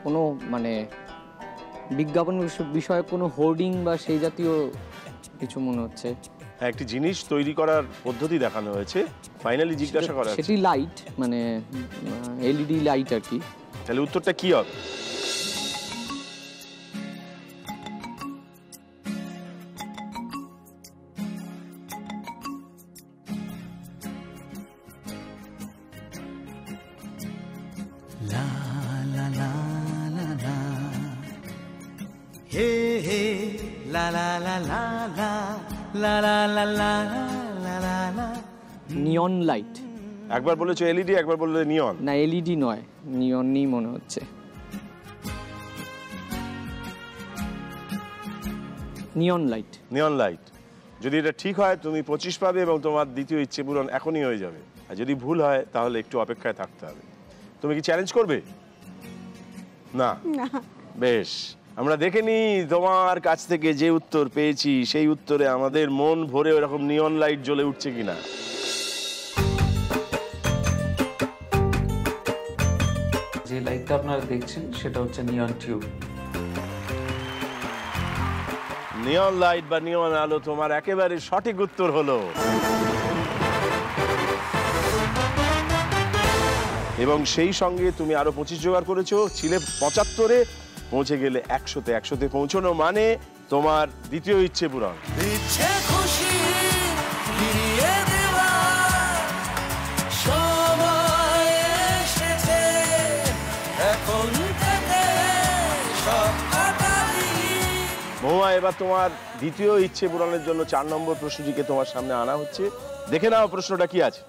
C: কোনো মানে বিজ্ঞাপন বিষয়ে কোনো হোর্ডিং বা সেই জাতীয় কিছু মনে হচ্ছে।
A: হ্যাঁ, একটি জিনিস তৈরি করার পদ্ধতি দেখানো হয়েছে। ফাইনালি জিজ্ঞাসা করা
C: সেটি লাইট, মানে এলইডি লাইট আর কি।
A: তাহলে উত্তরটা কি হবে?
C: নিয়ন লাইট।
A: একবার বলেছো এলইডি, একবার বললে নিয়ন।
C: না, এলইডি নয়, নিয়নই মনে হচ্ছে। নিয়ন লাইট।
A: নিয়ন লাইট। যদি এটা ঠিক হয় তুমি 25 পাবে এবং তোমার দ্বিতীয় ইচ্ছে পূরণ এখনই হয়ে যাবে। আর যদি ভুল হয় তাহলে একটু অপেক্ষায় থাকতে হবে। তুমি কি চ্যালেঞ্জ করবে? না। বেশ, আমরা দেখে নিই তোমার কাছ থেকে যে উত্তর পেয়েছি সেই উত্তরে আমাদের মন ভরে ওরকম নিয়ন লাইট জ্বলে উঠছে কিনা।
M: যে লাইটটা আপনারা দেখছেন সেটা হচ্ছে নিয়ন টিউব।
A: নিয়ন লাইট বা নিয়ন আলো তোমার একেবারে সঠিক উত্তর হলো। এবং সেই সঙ্গে তুমি আরো 25 জোগাড় করেছো, ছিলে 75-এ, পৌঁছে গেলে 100-তে। 100-তে পৌঁছানো মানে তোমার দ্বিতীয় ইচ্ছে পূরণ।
I: ইচ্ছে খুশি ফিরিয়ে দেওয়া সময় এসেছে, এখন থেকে সব কাটাবি।
A: মহুয়া, এবার তোমার দ্বিতীয় ইচ্ছে পূরণের জন্য 4 নম্বর প্রশ্নটিকে তোমার সামনে আনা হচ্ছে। দেখে নাও প্রশ্নটা কি আছে।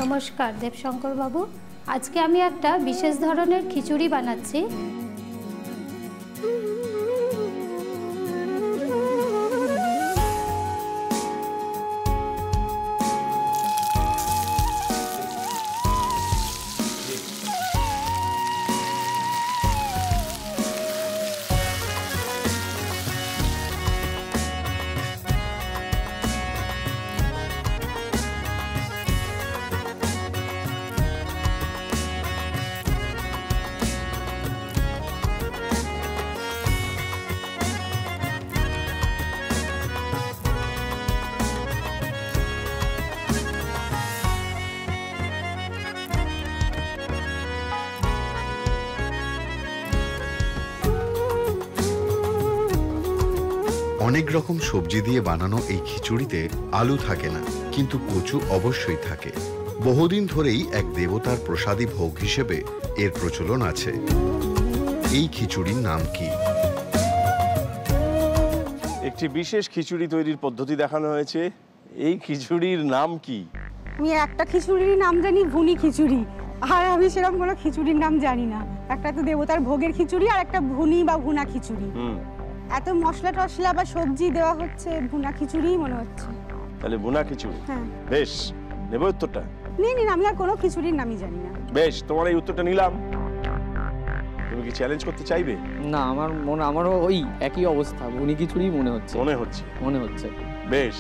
N: নমস্কার দেবশঙ্কর বাবু, আজকে আমি একটা বিশেষ ধরনের খিচুড়ি বানাচ্ছি।
F: অনেক রকম সবজি দিয়ে বানানো এই খিচুড়িতে আলু থাকে না, কিন্তু কচু অবশ্যই থাকে। বহুদিন ধরেই এক দেবতার প্রসাদী ভোগ হিসেবে এর প্রচলন আছে। এই খিচুড়ির নাম কি?
A: একটি বিশেষ খিচুড়ি তৈরির পদ্ধতি দেখানো হয়েছে। এই খিচুড়ির নাম কি?
B: আমি একটা খিচুড়ির নাম জানি, ভুনি খিচুড়ি। আর আমি সেরকম কোনো খিচুড়ির নাম জানি না। একটা তো দেবতার ভোগের খিচুড়ি আর একটা ভুনি বা ভুনা খিচুড়ি। এত মশলা টশলা বা সবজি দেওয়া হচ্ছে, ভুনা খিচুড়িই মনে হচ্ছে।
A: তাহলে ভুনা খিচুড়ি।
B: হ্যাঁ।
A: বেশ, নেব উত্তরটা?
B: নিন, আমি আর কোনো খিচুড়ির নামই জানি না।
A: বেশ, তোমার এই উত্তরটা নিলাম। তুমি তুমি কি চ্যালেঞ্জ করতে চাইবে?
C: না, আমারও ওই একই অবস্থা, ভুনি খিচুড়ি মনে হচ্ছে।
A: বেশ,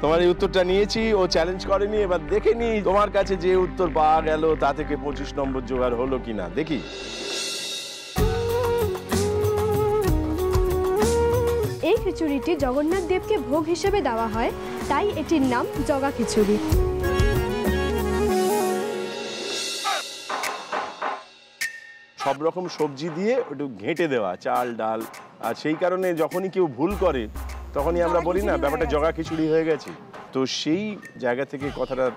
A: তোমার এই উত্তরটা নিয়েছি, ও চ্যালেঞ্জ করেনি। এবার দেখে নি তোমার কাছে যে উত্তর পাওয়া গেল তা থেকে 25 নম্বর জোগাড় হলো কিনা, দেখি।
O: এই খিচুড়িটি জগন্নাথ দেবকে ভোগ হিসেবে দেওয়া হয়, তাই এটির নাম জগা খিচুড়ি।
A: সব রকম সবজি দিয়ে একটু ঘেঁটে দেওয়া, চাল ডাল, আর সেই কারণে যখনই কেউ ভুল করে তখনই আমরা বলি না ব্যাপারটা জগা খিচুড়ি হয়ে গেছে। তো সেই জায়গা থেকে কথাটার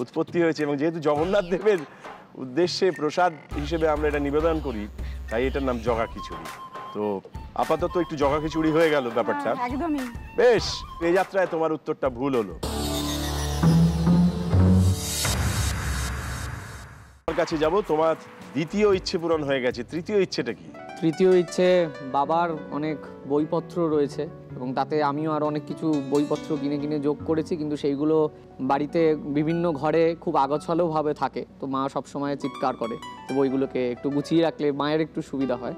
A: উৎপত্তি হয়েছে, এবং যেহেতু জগন্নাথ দেবের উদ্দেশ্যে প্রসাদ হিসেবে আমরা এটা নিবেদন করি, তাই এটার নাম জগা খিচুড়ি। তো আপাতত একটু জগা খিচুড়ি হয়ে গেল ব্যাপারটা।
B: একদমই।
A: বেশ, এই যাত্রায় তোমার উত্তরটা ভুল হলো। তোমার কাছে যাব, তোমার দ্বিতীয় ইচ্ছে পূরণ হয়ে গেছে, তৃতীয় ইচ্ছেটা কি?
C: তৃতীয় ইচ্ছে, বাবার অনেক বইপত্র রয়েছে এবং তাতে আমিও আরও অনেক কিছু বইপত্র কিনে কিনে যোগ করেছি, কিন্তু সেইগুলো বাড়িতে বিভিন্ন ঘরে খুব আগোছালোভাবে থাকে। তো মা সবসময় চিৎকার করে, তো বইগুলোকে একটু গুছিয়ে রাখলে মায়ের একটু সুবিধা হয়।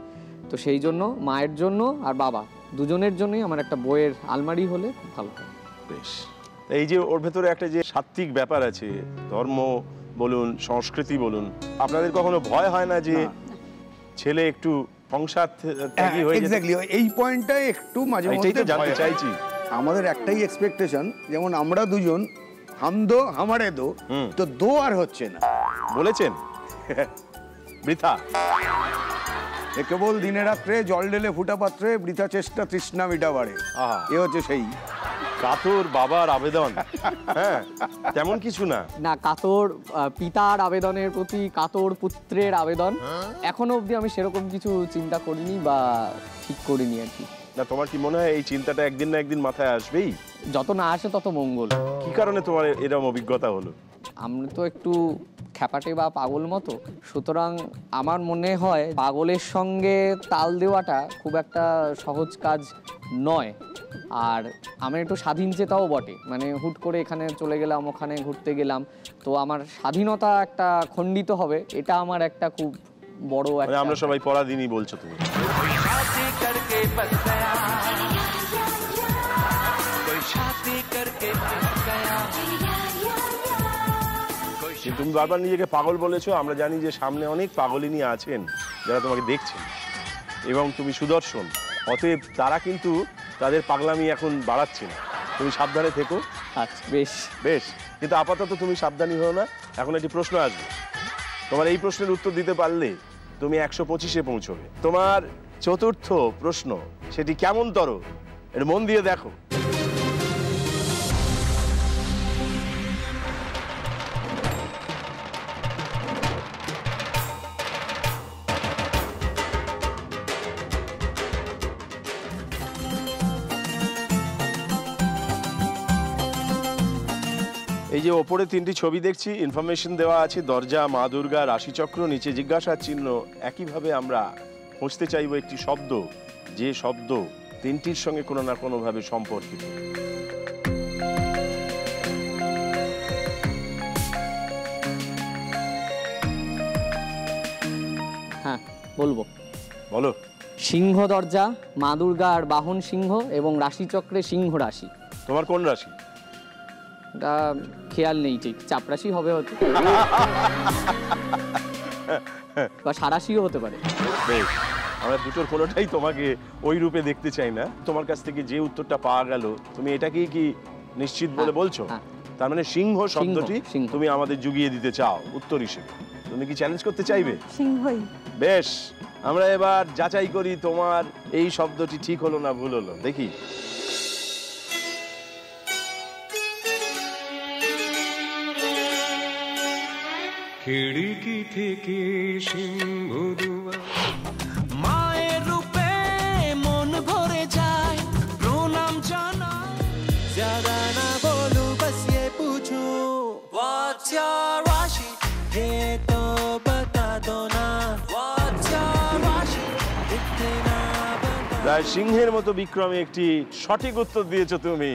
C: তো সেই জন্য মায়ের জন্য আর বাবা দুজনের জন্যই আমার একটা বইয়ের আলমারি হলে খুব ভালো হয়।
A: বেশ, এই যে ওর ভেতরে একটা যে সাত্ত্বিক ব্যাপার আছে, ধর্ম বলুন, সংস্কৃতি বলুন, আপনাদের কখনো ভয় হয় না যে ছেলে একটু সংসার ত্যাগী হয়ে যায়?
D: এক্স্যাক্টলি, এই পয়েন্টটাই একটু মাঝে মধ্যে জানতে চাইছি। আমাদের একটাই এক্সপেকটেশন, যেমন আমরা দুজন হাম দো হামারে দো, তো দো আর হচ্ছে না
A: বলেছেন বৃথা।
D: কেবল দিনে রাত্রে জল ঢেলে ফুটা পাত্রে বৃথা চেষ্টা তৃষ্ণা মিটাবারে, এ হচ্ছে সেই
A: কাতর বাবার আবেদন। হ্যাঁ, তেমন কিছু না।
C: না, কাতর পিতার আবেদনের প্রতি কাতর পুত্রের আবেদন, এখনো অবধি আমি সেরকম কিছু চিন্তা করিনি বা ঠিক করিনি আর কি।
A: না, তোমার কি মনে হয় এই চিন্তাটা একদিন না একদিন মাথায় আসবেই?
C: যত না আসে তত মঙ্গল।
A: কি কারণে তোমার এরকম অভিজ্ঞতা হলো?
C: আমরা তো একটু খ্যাপাটে বা পাগল মতো, সুতরাং আমার মনে হয় পাগলের সঙ্গে তাল দেওয়াটা খুব একটা সহজ কাজ নয়। আর আমার একটু স্বাধীন চেতাও বটে, মানে হুট করে এখানে চলে গেলাম, ওখানে ঘুরতে গেলাম, তো আমার স্বাধীনতা একটা খণ্ডিত হবে, এটা আমার একটা খুব বড় একটা।
A: আমরা সবাই পরাধীনই বলছো তুমি? তুমি বারবার নিজেকে পাগল বলেছো। আমরা জানি যে সামনে অনেক পাগলিনী আছেন যারা তোমাকে দেখছেন, এবং তুমি সুদর্শন, অতএব তারা কিন্তু তাদের পাগলামি এখন বাড়াচ্ছে না। তুমি সাবধানে থেকো।
C: আচ্ছা, বেশ
A: বেশ, কিন্তু আপাতত তুমি সাবধানী হও না। এখন একটি প্রশ্ন আসবে, তোমার এই প্রশ্নের উত্তর দিতে পারলে তুমি 125-এ পৌঁছবে। তোমার চতুর্থ প্রশ্ন, সেটি কেমনতর, এটা মন দিয়ে দেখো। এই যে ওপরে তিনটি ছবি দেখছি, ইনফরমেশন দেওয়া আছে, দরজা, মা দুর্গা, রাশিচক্র, নিচে জিজ্ঞাসার চিহ্ন। একইভাবে আমরা খুঁজতে চাইব একটি শব্দ, যে শব্দ তিনটির সঙ্গে কোনো না কোনোভাবে সম্পর্কিত।
C: হ্যাঁ, বলবো।
A: বলো।
C: সিংহ দরজা, মা দুর্গা আর বাহন সিংহ, এবং রাশিচক্রে সিংহ রাশি।
A: তোমার কোন রাশি?
C: এটা খেয়াল নেই ঠিক, চাপরাশি হবে হয়তো, বা সারাশিও হতে পারে।
A: বেশ, আমরা দুটোর কোনোটাই তোমাকে ওই রূপে দেখতে চাই না। তোমার কাছ থেকে যে উত্তরটা পাওয়া গেল, তুমি এটাকেই কি নিশ্চিত বলে বলছো? তার মানে সিংহ শব্দটি তুমি আমাদের জুগিয়ে দিতে চাও উত্তর হিসেবে। তুমি কি চ্যালেঞ্জ করতে চাইবে?
B: সিংহই।
A: বেশ, আমরা এবার যাচাই করি তোমার এই শব্দটি ঠিক হলো না ভুল হলো, দেখি।
I: খিড়কি থেকে সিংহ দুয়ার, মায়ের রূপে মন ভরে যায়, প্রণাম জানাই, ज़्यादा ना बोलूं बस ये पूछूं, What's your राशि, ये तो बता दो ना, What's your राशि, इतना बता।
A: প্রায় সিংহের মতো বিক্রমে একটি সঠিক উত্তর দিয়েছো তুমি।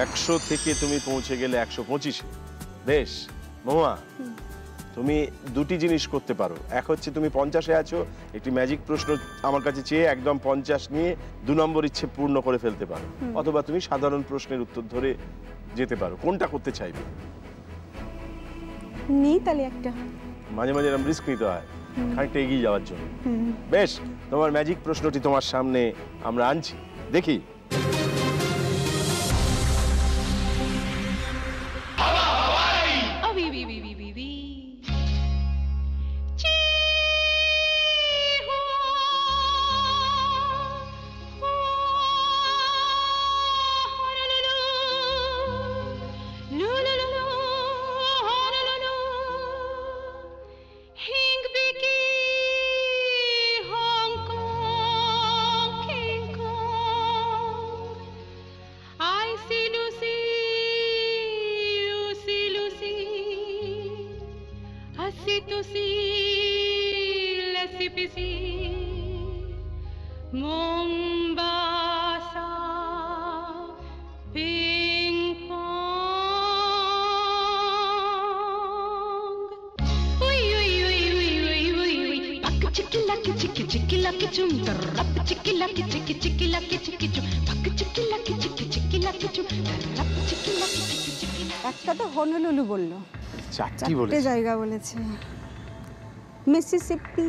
A: 100 থেকে তুমি পৌঁছে গেলে 125-এ। বেশ, মহুয়া, তুমি দুটি জিনিস করতে পারো। এক হচ্ছে তুমি 50-এ আছো, একটি ম্যাজিক প্রশ্ন আমার কাছে চেয়ে একদম 50 নিয়ে 2 নম্বর ইচ্ছে পূর্ণ করে ফেলতে পারো, অথবা তুমি সাধারণ প্রশ্নের উত্তর ধরে যেতে পারো। কোনটা করতে চাইবে?
B: নেই তাহলে একটা।
A: মাঝে মাঝে এরকম রিস্ক নিতে হয় খানিকটা এগিয়ে যাওয়ার জন্য। বেশ, তোমার ম্যাজিক প্রশ্নটি তোমার সামনে আমরা আনছি, দেখি।
B: একটা তো হনলুলু বললো, চারটে জায়গা বলেছে। মিসিসিপি,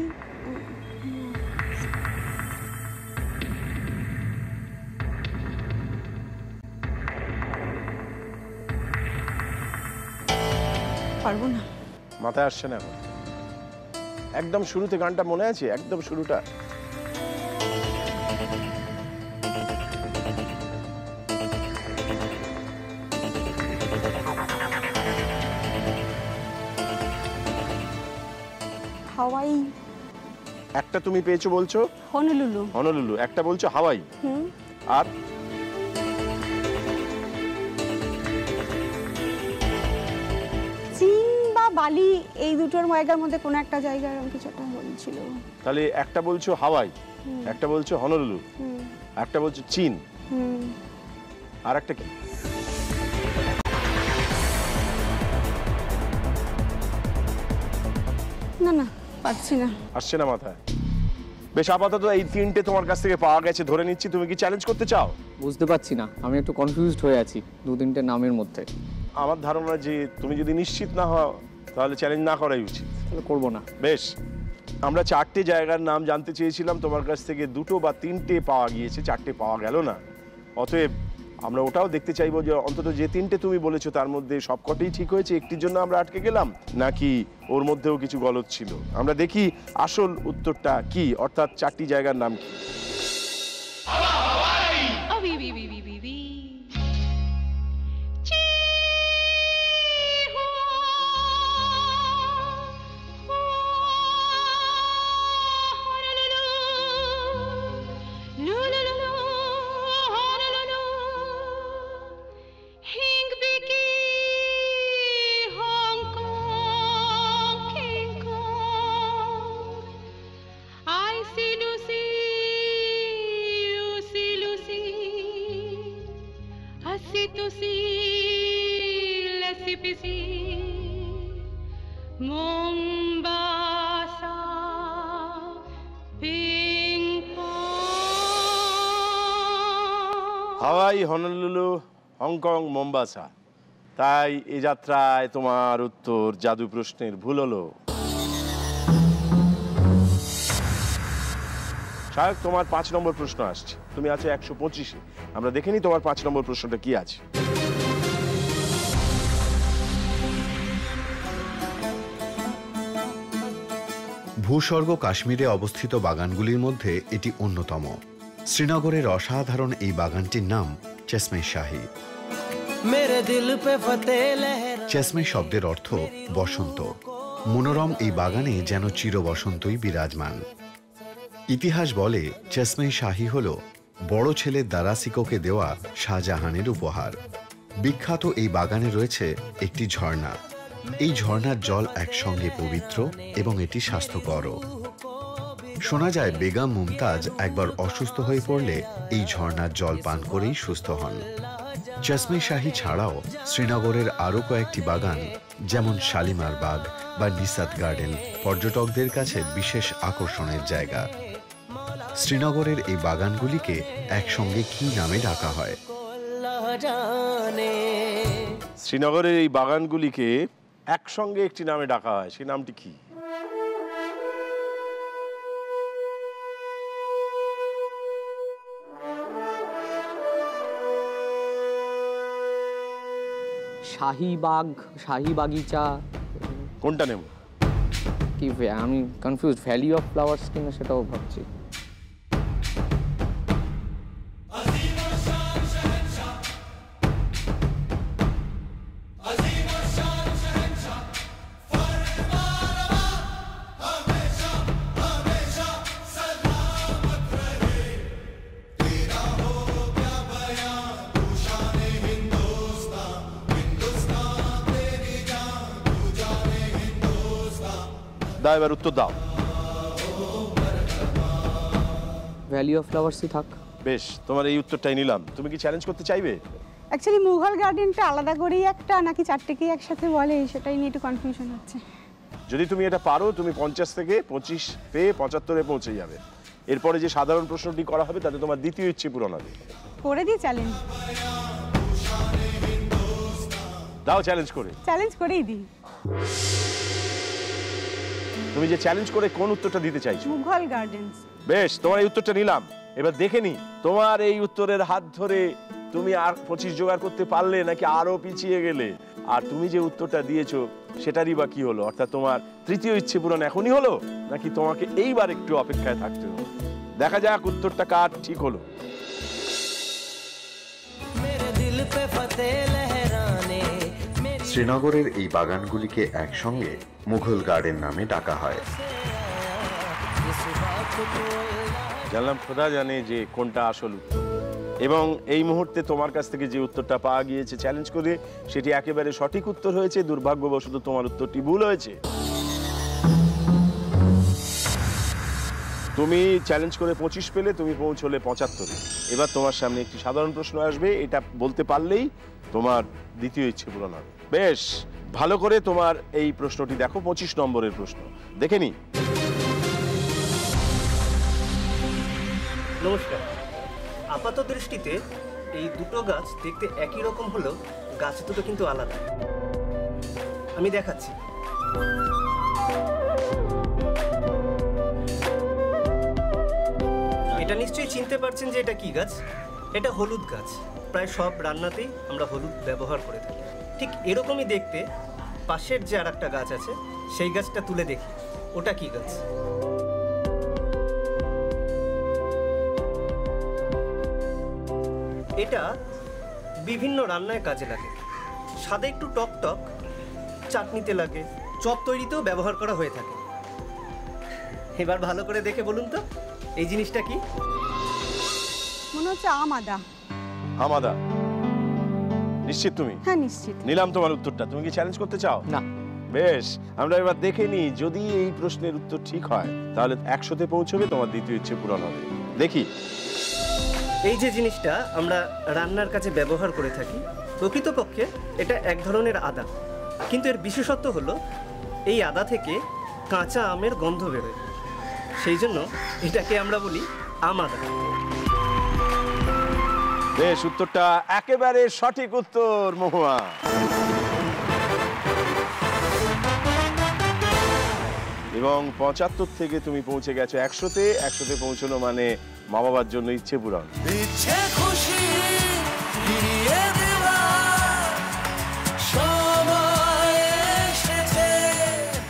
B: পারবো না,
A: মাথায় আসছে না এখন। একদম শুরুতে গানটা মনে আছে, একদম শুরুটা।
B: হাওয়াই।
A: একটা তুমি পেয়েছো বলছো
B: হনলুলু,
A: হনলুলু, একটা বলছো হাওয়াই, আর
B: চীন বা বালি, এই দুটোর জায়গার মধ্যে কোনো একটা জায়গা এরকম কিছু একটা বলছিল।
A: তাহলে একটা বলছো হাওয়াই, একটা বলছো হনলুলু, একটা বলছো চীন, আর একটা কি?
B: না না, পাচ্ছি না,
A: আসছে না মাথায়। বেশ, আপাতত এই তিনটে তোমার কাছ থেকে পাওয়া গেছে ধরে নিচ্ছি। তুমি কি চ্যালেঞ্জ করতে চাও?
C: বুঝতে পারছি না, আমি একটু কনফিউজড হয়ে আছি 2-3টে নামের মধ্যে।
A: আমার ধারণা যে তুমি যদি নিশ্চিত না হও তাহলে চ্যালেঞ্জ না করাই উচিত।
C: তাহলে করবো না।
A: বেশ, আমরা 4টে জায়গার নাম জানতে চেয়েছিলাম তোমার কাছ থেকে, 2 বা 3টে পাওয়া গিয়েছে, 4টে পাওয়া গেল না। অতএব আমরা ওটাও দেখতে চাইবো যে অন্তত যে 3টে তুমি বলেছো তার মধ্যে সবকটাই ঠিক হয়েছে, একটির জন্য আমরা আটকে গেলাম নাকি ওর মধ্যেও কিছু গলদ ছিল। আমরা দেখি আসল উত্তরটা কি, অর্থাৎ 4টি জায়গার নাম কি। হাওয়াই, হনলুলু, হংকং, মোম্বাসা। তাই এই যাত্রায় তোমার উত্তর জাদু প্রশ্নের ভুল হলো। শায়ক, তোমার 5 নম্বর প্রশ্ন আসছে। তুমি আছো 125-এ। আমরা দেখে নিই তোমার 5 নম্বর প্রশ্নটা কি আছে।
F: ভূস্বর্গ কাশ্মীরে অবস্থিত বাগানগুলির মধ্যে এটি অন্যতম। শ্রীনগরের অসাধারণ এই বাগানটির নাম চেসমে শাহী। চেসমে শব্দের অর্থ বসন্ত। মনোরম এই বাগানে যেন চির বসন্তই বিরাজমান। ইতিহাস বলে চেসমে শাহী হল বড় ছেলে দারাসিকোকে দেওয়া শাহজাহানের উপহার। বিখ্যাত এই বাগানে রয়েছে একটি ঝর্ণা। এই ঝর্ণার জল একসঙ্গে পবিত্র এবং এটি স্বাস্থ্যকরও। শোনা যায় বেগম মুমতাজ একবার অসুস্থ হয়ে পড়লে এই ঝর্ণার জল পান করেই সুস্থ হন। চশমে শাহী ছাড়াও শ্রীনগরের আরও কয়েকটি বাগান যেমন শালিমার বাগ বা নিসাত গার্ডেন পর্যটকদের কাছে বিশেষ আকর্ষণের জায়গা। শ্রীনগরের এই বাগানগুলিকে একসঙ্গে কি নামে ডাকা হয়?
A: শ্রীনগরের এই বাগানগুলিকে একসঙ্গে একটি নামে ডাকা হয়, সেই নামটি কি?
C: শাহিবাগ, শাহি বাগিচা,
A: কোনটা নেব?
C: কি আমি কনফিউজ, ভ্যালি অফ ফ্লাওয়ার্স কিনা সেটাও ভাবছি।
A: দাও, এবার উত্তর দাও।
C: ভ্যালি অফ ফ্লাওয়ার্সই থাক।
A: বেশ, তোমার এই উত্তরটাই নিলাম। তুমি কি চ্যালেঞ্জ করতে চাইবে?
B: অ্যাকচুয়ালি মুঘল গার্ডেনটা আলাদা করেই একটা নাকি চারটেকেই একসাথে বলে, সেটাই নিয়ে একটু কনফিউশন হচ্ছে।
A: যদি তুমি এটা পারো, তুমি 50 থেকে 25 পেয়ে 75-এ পৌঁছে যাবে। এরপরে যে সাধারণ প্রশ্নটি করা হবে তাতে তোমার দ্বিতীয় ইচ্ছে পূরণ হবে।
B: করে দিই চ্যালেঞ্জ।
A: দাও চ্যালেঞ্জ করে।
B: চ্যালেঞ্জ করেই দিই।
A: তুমি যে চ্যালেঞ্জ করে কোন উত্তরটা দিতে চাইছো?
B: মুঘল গার্ডেন্স।
A: বেশ, তোমার এই উত্তরটা নিলাম। এবার দেখে নি তোমার এই উত্তরের হাত ধরে তুমি আর 25 জোগাড় করতে পারলে নাকি আরো পিছিয়ে গেলে। আর তুমি যে উত্তরটা দিয়েছো সেটারই বা কি হলো? অর্থাৎ তোমার তৃতীয় ইচ্ছে পূরণ এখনই হলো নাকি তোমাকে এইবার একটু অপেক্ষায় থাকতে হবে? দেখা যাক উত্তরটা কার ঠিক হলো।
F: শ্রীনগরের এই বাগানগুলিকে একসঙ্গে মুঘল গার্ডেন নামে ডাকা হয়।
A: জানলাম খোদা জানে যে কোনটা আসল উত্তর, এবং এই মুহূর্তে তোমার কাছ থেকে যে উত্তরটা পাওয়া গিয়েছে চ্যালেঞ্জ করে সেটি একেবারে সঠিক উত্তর হয়েছে। দুর্ভাগ্যবশত তোমার উত্তরটি ভুল হয়েছে। তুমি চ্যালেঞ্জ করে 25 পেলে, তুমি পৌঁছলে 75-এ। এবার তোমার সামনে একটি সাধারণ প্রশ্ন আসবে, এটা বলতে পারলেই তোমার দ্বিতীয় ইচ্ছে পূরণ হবে। বেশ ভালো করে তোমার এই প্রশ্নটি দেখো, 25 নম্বরের প্রশ্ন দেখে নি।
P: নমস্কার। আপাত দৃষ্টিতে এই দুটো গাছ দেখতে একই রকম হলেও গাছ দুটো কিন্তু আলাদা। আমি দেখাচ্ছি। এটা নিশ্চয়ই চিনতে পারছেন যে এটা কি গাছ? এটা হলুদ গাছ। প্রায় সব রান্নাতেই আমরা হলুদ ব্যবহার করে থাকি। ঠিক এরকমই দেখতে পাশের যে আরেকটা গাছ আছে সেই গাছটা তুলে দেখি, ওটা কি গাছ? এটা বিভিন্ন রান্নায় কাজে লাগে। স্বাদে একটু টক টক, চাটনিতে লাগে, চপ তৈরিতেও ব্যবহার করা হয়ে থাকে। এবার ভালো করে দেখে বলুন তো এই জিনিসটা কি?
B: মনে হচ্ছে আমাদা।
A: আমাদা? নিশ্চিত তুমি?
B: হ্যাঁ নিশ্চিত।
A: নিলাম তোমার উত্তরটা। তুমি কি চ্যালেঞ্জ করতে চাও?
C: না।
A: বেশ, আমরা এবার দেখে নিই যদি এই প্রশ্নের উত্তর ঠিক হয় তাহলে 100-তে পৌঁছবে, তোমার দ্বিতীয় ইচ্ছে পূরণ হবে। দেখি।
P: এই যে জিনিসটা আমরা রান্নার কাজে ব্যবহার করে থাকি, প্রকৃতপক্ষে এটা এক ধরনের আদা, কিন্তু এর বিশেষত্ব হলো এই আদা থেকে কাঁচা আমের গন্ধ বেরোয়, সেই জন্য এটাকে আমরা বলি আমাদা।
A: বেশ, উত্তরটা একেবারে সঠিক উত্তর মহুয়া। এবং 75 থেকে তুমি পৌঁছে গেছো 100-তে। 100-তে পৌঁছলো মানে মা বাবার জন্য ইচ্ছে পূরণ।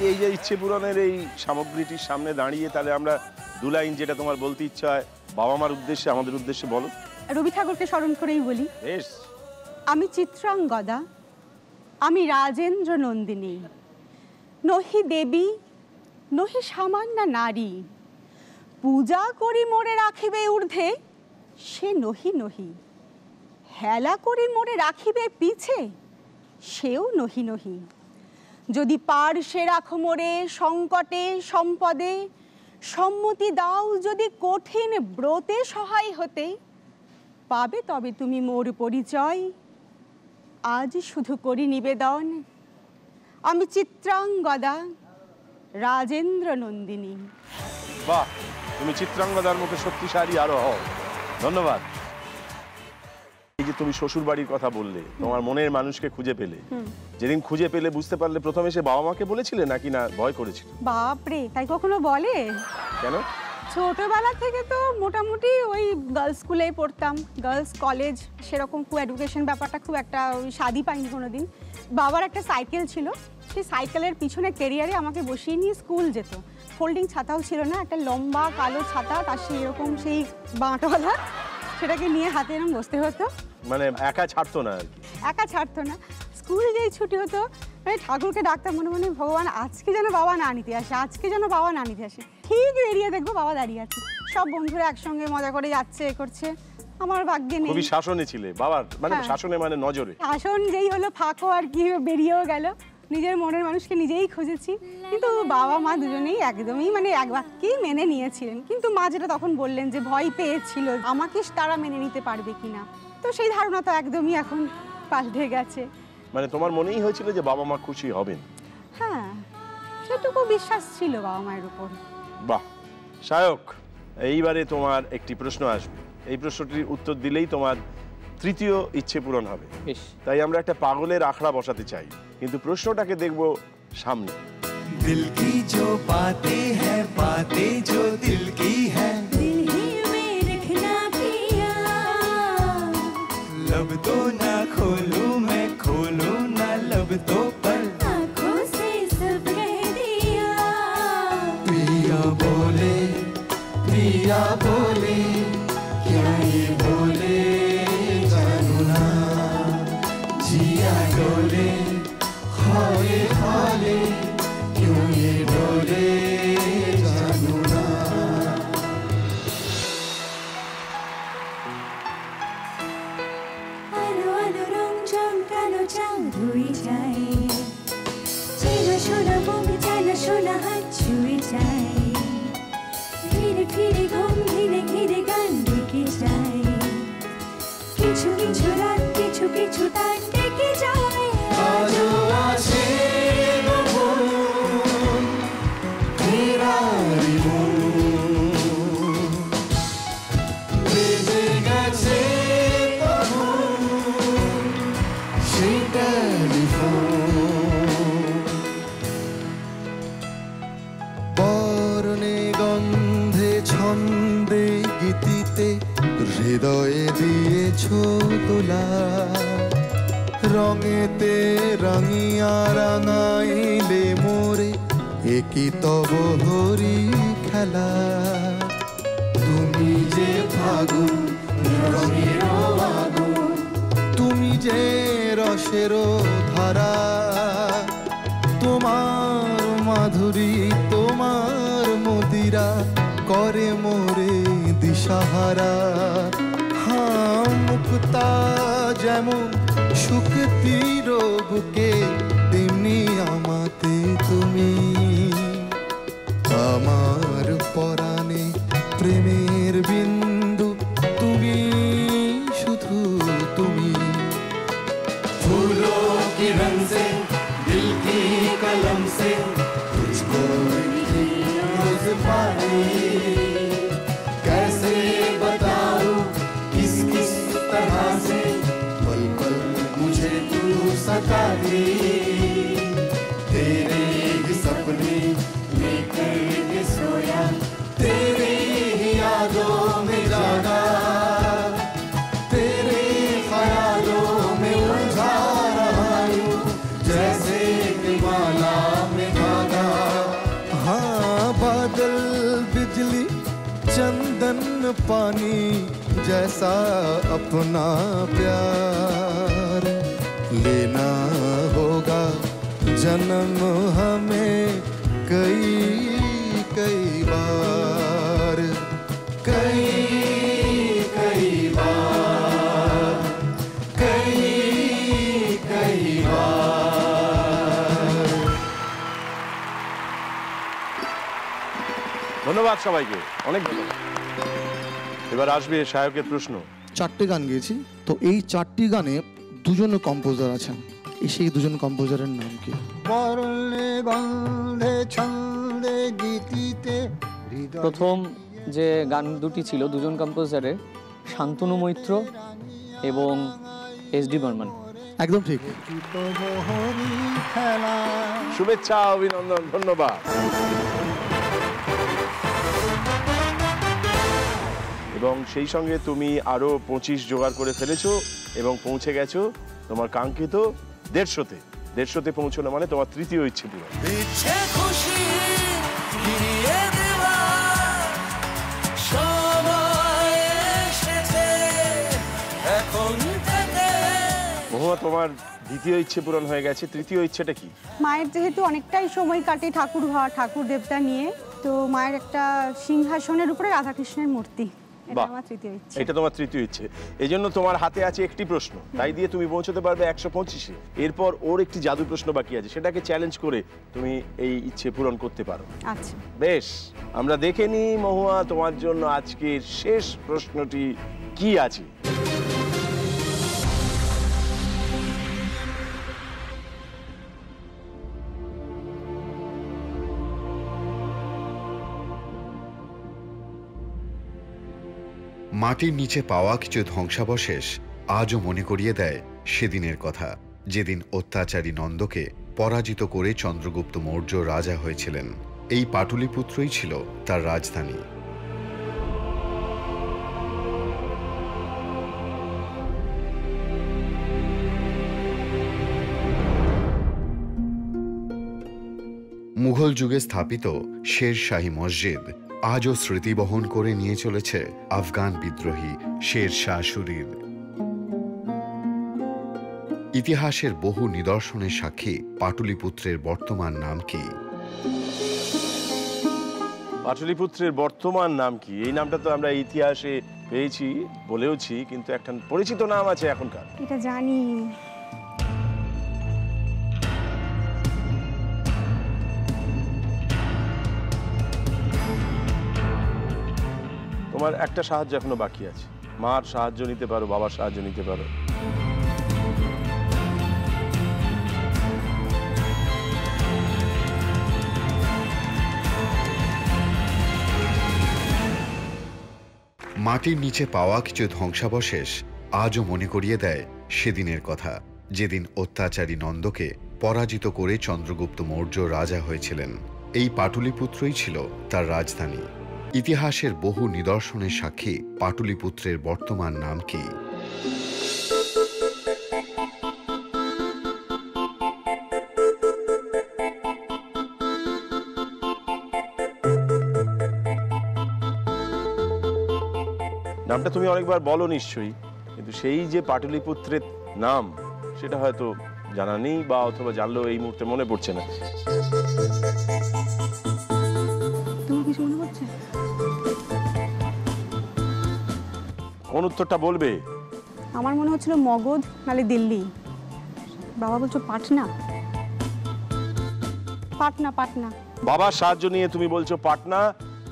A: এই যে ইচ্ছে পূরণের এই সামগ্রীটির সামনে দাঁড়িয়ে তাহলে আমরা 2 লাইন যেটা তোমার বলতে ইচ্ছা হয় বাবা মার উদ্দেশ্যে, আমাদের উদ্দেশ্যে বলো।
B: রবি ঠাকুরকে স্মরণ করেই বলি।
A: বেশ।
B: আমি চিত্রাঙ্গদা, আমি রাজেন্দ্র নন্দিনী, নহি দেবী নহি সামান্য নারী, পূজা করি মোরে রাখিবে ঊর্ধ্বে সে নহি নহি, হেলা করি মোরে রাখিবে পিছে সেও নহি নহি, যদি পার্শ্বে রাখো মোরে সংকটে সম্পদে, সম্মতি দাও যদি কঠিন ব্রতে সহায় হতে, পাবে তবে তুমি মোর পরিচয় আজ শুধু করি নিবেদন, আমি চিত্রাঙ্গদা রাজেন্দ্র নন্দিনী।
A: বাহ, তুমি চিত্রাঙ্গদার মতো শক্তিশালী আরো হও। ধন্যবাদ। এই যে তুমি শ্বশুর বাড়ির কথা বললে, তোমার মনের মানুষকে খুঁজে পেলে, যেদিন খুঁজে পেলে বুঝতে পারলে প্রথমে সে বাবা মাকে বলেছিলে নাকি না ভয় করেছিল?
B: বাপরে, তাই কখনো বলে?
A: কেন?
B: ছোটবেলা থেকে তো মোটামুটি ওই গার্লস স্কুলেই পড়তাম, গার্লস কলেজ, সেরকম খুব এডুকেশন ব্যাপারটা খুব একটা স্বাদই পাইনি কোনোদিন। বাবার একটা সাইকেল ছিল, সেই সাইকেলের পিছনে ক্যারিয়ারে আমাকে বসিয়ে নিয়ে স্কুল যেত। ফোল্ডিং ছাতাও ছিল না, একটা লম্বা কালো ছাতা, তার সেই এরকম সেই বাঁটওয়ালা, সেটাকে নিয়ে হাতে এরকম বসতে হতো।
A: মানে একা ছাড়তো না আর কি?
B: একা ছাড়তো না। স্কুল যেই ছুটি হতো ঠাকুরকে ডাকতাম মনে মনে, ভগবান আজকে যেন বাবা না নিতে আসে, আজকে যেন বাবা না নিতে আসে। ঠিক বেরিয়ে দেখবো বাবা দাঁড়িয়ে আছে, সব বন্ধুরা একসঙ্গে মজা করে যাচ্ছে, এ করছে। আমার ভাগ্যে নেই।
A: খুবই শাসনে ছিলে বাবার, মানে শাসনে মানে নজরে।
B: শাসন যেই হলো ফাঁকও আর কি বেরিয়েও গেল। নিজের মনের মানুষকে নিজেই খুঁজেছি, কিন্তু বাবা মা দুজনেই একদমই মানে এক বাক্যেই মেনে নিয়েছিলেন। কিন্তু মা যেটা তখন বললেন যে ভয় পেয়েছিল আমাকে তারা মেনে নিতে পারবে কিনা, তো সেই ধারণা তো একদমই এখন পাল্টে গেছে।
A: মানে তোমার মনেই হয়েছিল যে বাবা মা খুশি হবেন?
B: হ্যাঁ, সেটুকু বিশ্বাস ছিল বাবা মায়ের উপর।
A: বাহ। সায়ক, এইবারে তোমার একটি প্রশ্ন আসবে, এই প্রশ্নটির উত্তর দিলেই তোমার তৃতীয় ইচ্ছে পূরণ হবে। তাই আমরা একটা পাগলের আখড়া বসাতে চাই, কিন্তু প্রশ্নটাকে দেখব সামনে।
I: दिल की जो बातें हैं, बातें जो दिल की हैं, दिल ही में रखना पिया। लब तो ना खोलूं मैं, खोलूं ना लब तो पर आँखों से सब कह दिया। पिया बोले, पिया बोले, क्या ये बोले जानू ना, जिया डोले हौले हौले, क्यों ये डोले जानू ना। আলো আলো রং চমকানো চাঁদ ধুয়ে যায়, চেনা শোনা বমি জানা শোনা হাত ছুঁয়ে যায়, ধীরে ধীরে ঘুম ঘিরে ঘিরে গান ডেকে যায়, কিছু কিছু রাত কিছু কিছু তার ডেকে যায়। আজও আছে গোপন ফেরারি মন, বেজে গেছে তখন সেই টেলিফোন।
Q: বরণে গন্ধে ছন্দে গীতিতে হৃদয়ে দিয়েছ তোলা, রঙেতে রাঙিয়া রাঙাইলে মোরে একই তব হরি খেলা।
I: তুমি যে ফাগুন রঙের আগুন,
Q: তুমি যে রসের ধারা, তোমার মাধুরী তোমার মদিরা করে মোরে দিশাহারা। হ্যাঁ, মুক্তা যেমন শুকতির বুকে, তেমনি আমাতে তুমি। আমার পরাণে প্রেমের বিন্দু তুমি, শুধু তুমি।
I: फूलों की रंग से दिल की कलम से तुझको लिखी रोज पानी, कैसे बताऊं किस किस तरह से पल पल मुझे तू सताती। तेरे ही सपने लेकर के सोया, तेरे ही यादों में जागा, तेरे ख्यालों में उलझा रहा हूँ जैसे कि माला में धागा।
Q: हाँ, बादल बिजली चंदन पानी जैसा अपना प्यार, लेना होगा जन्म हमें कई कई बार,
I: कई कई बार, कई कई बार।
A: ধন্যবাদ সবাইকে, অনেক ধন্যবাদ। এবার আসবে সায়কের প্রশ্ন।
R: 4টে গান গেয়েছি, তো এই 4টি গানে
Q: দুজন কম্পোজার আছেন, সেই দুজন কম্পোজারের নাম কি?
C: প্রথম যে গান দুটি ছিল দুজন কম্পোজারের, শান্তনু মৈত্র এবং এস.ডি. বর্মন।
Q: একদম ঠিক।
A: শুভেচ্ছা, অভিনন্দন, ধন্যবাদ। এবং সেই সঙ্গে তুমি আরো 25 জোগাড় করে ফেলেছো এবং পৌঁছে গেছো তোমার কাঙ্ক্ষিত 150-তে। 150-তে পৌঁছানো মানে তোমার তৃতীয় ইচ্ছে পূরণ। মহুয়া, তোমার দ্বিতীয় ইচ্ছে পূরণ হয়ে গেছে, তৃতীয় ইচ্ছেটা কি?
B: মায়ের যেহেতু অনেকটাই সময় কাটে ঠাকুর ঘর ঠাকুর দেবতা নিয়ে, তো মায়ের একটা সিংহাসনের উপরে রাধাকৃষ্ণের মূর্তি, এটা আমার তৃতীয় ইচ্ছে।
A: এটা তোমার তৃতীয় ইচ্ছে। এই জন্য তোমার হাতে আছে একটি প্রশ্ন, তাই দিয়ে তুমি পৌঁছতে পারবে 125-এ। এরপর ওর একটি জাদু প্রশ্ন বাকি আছে, সেটাকে চ্যালেঞ্জ করে তুমি এই ইচ্ছে পূরণ করতে পারো।
B: আচ্ছা
A: বেশ, আমরা দেখে নিই মহুয়া তোমার জন্য আজকের শেষ প্রশ্নটি কি আছে।
F: মাটির নিচে পাওয়া কিছু ধ্বংসাবশেষ আজও মনে করিয়ে দেয় সেদিনের কথা, যেদিন অত্যাচারী নন্দকে পরাজিত করে চন্দ্রগুপ্ত মৌর্য রাজা হয়েছিলেন। এই পাটলিপুত্রই ছিল তার রাজধানী। মুঘল যুগে স্থাপিত শের শাহী মসজিদ আজও স্মৃতি বহন করে নিয়ে চলেছে আফগান বিদ্রোহী শের শাহ সুরির। ইতিহাসের বহু নিদর্শনের সাক্ষী পাটলিপুত্রের বর্তমান নাম কি?
A: পাটলিপুত্রের বর্তমান নাম কি? এই নামটা তো আমরা ইতিহাসে পেয়েছি, বলেওছি, কিন্তু একটা পরিচিত নাম আছে এখনকার।
B: এটা জানি।
A: তোমার একটা সাহায্য এখনো বাকি আছে, মার সাহায্য নিতে পারো, বাবার সাহায্য নিতে পারো।
F: মাটির নিচে পাওয়া কিছু ধ্বংসাবশেষ আজও মনে করিয়ে দেয় সেদিনের কথা, যেদিন অত্যাচারী নন্দকে পরাজিত করে চন্দ্রগুপ্ত মৌর্য রাজা হয়েছিলেন। এই পাটলিপুত্রই ছিল তার রাজধানী। ইতিহাসের বহু নিদর্শনের সাক্ষী পাটলিপুত্রের বর্তমান নাম কি?
A: নামটা তুমি অনেকবার বলো নিশ্চয়ই, কিন্তু সেই যে পাটলিপুত্রের নাম সেটা হয়তো জানা নেই, বা অথবা জানলেও এই মুহূর্তে মনে পড়ছে না।
B: তোমার কিছু মনে পড়ছে?
A: কোন উত্তরটা বলবে?
B: আমার মনে হচ্ছিল মগধ নালে দিল্লি। বাবা বলছো পাটনা। পাটনা পাটনা।
A: বাবার সাহায্য নিয়ে তুমি বলছো পাটনা।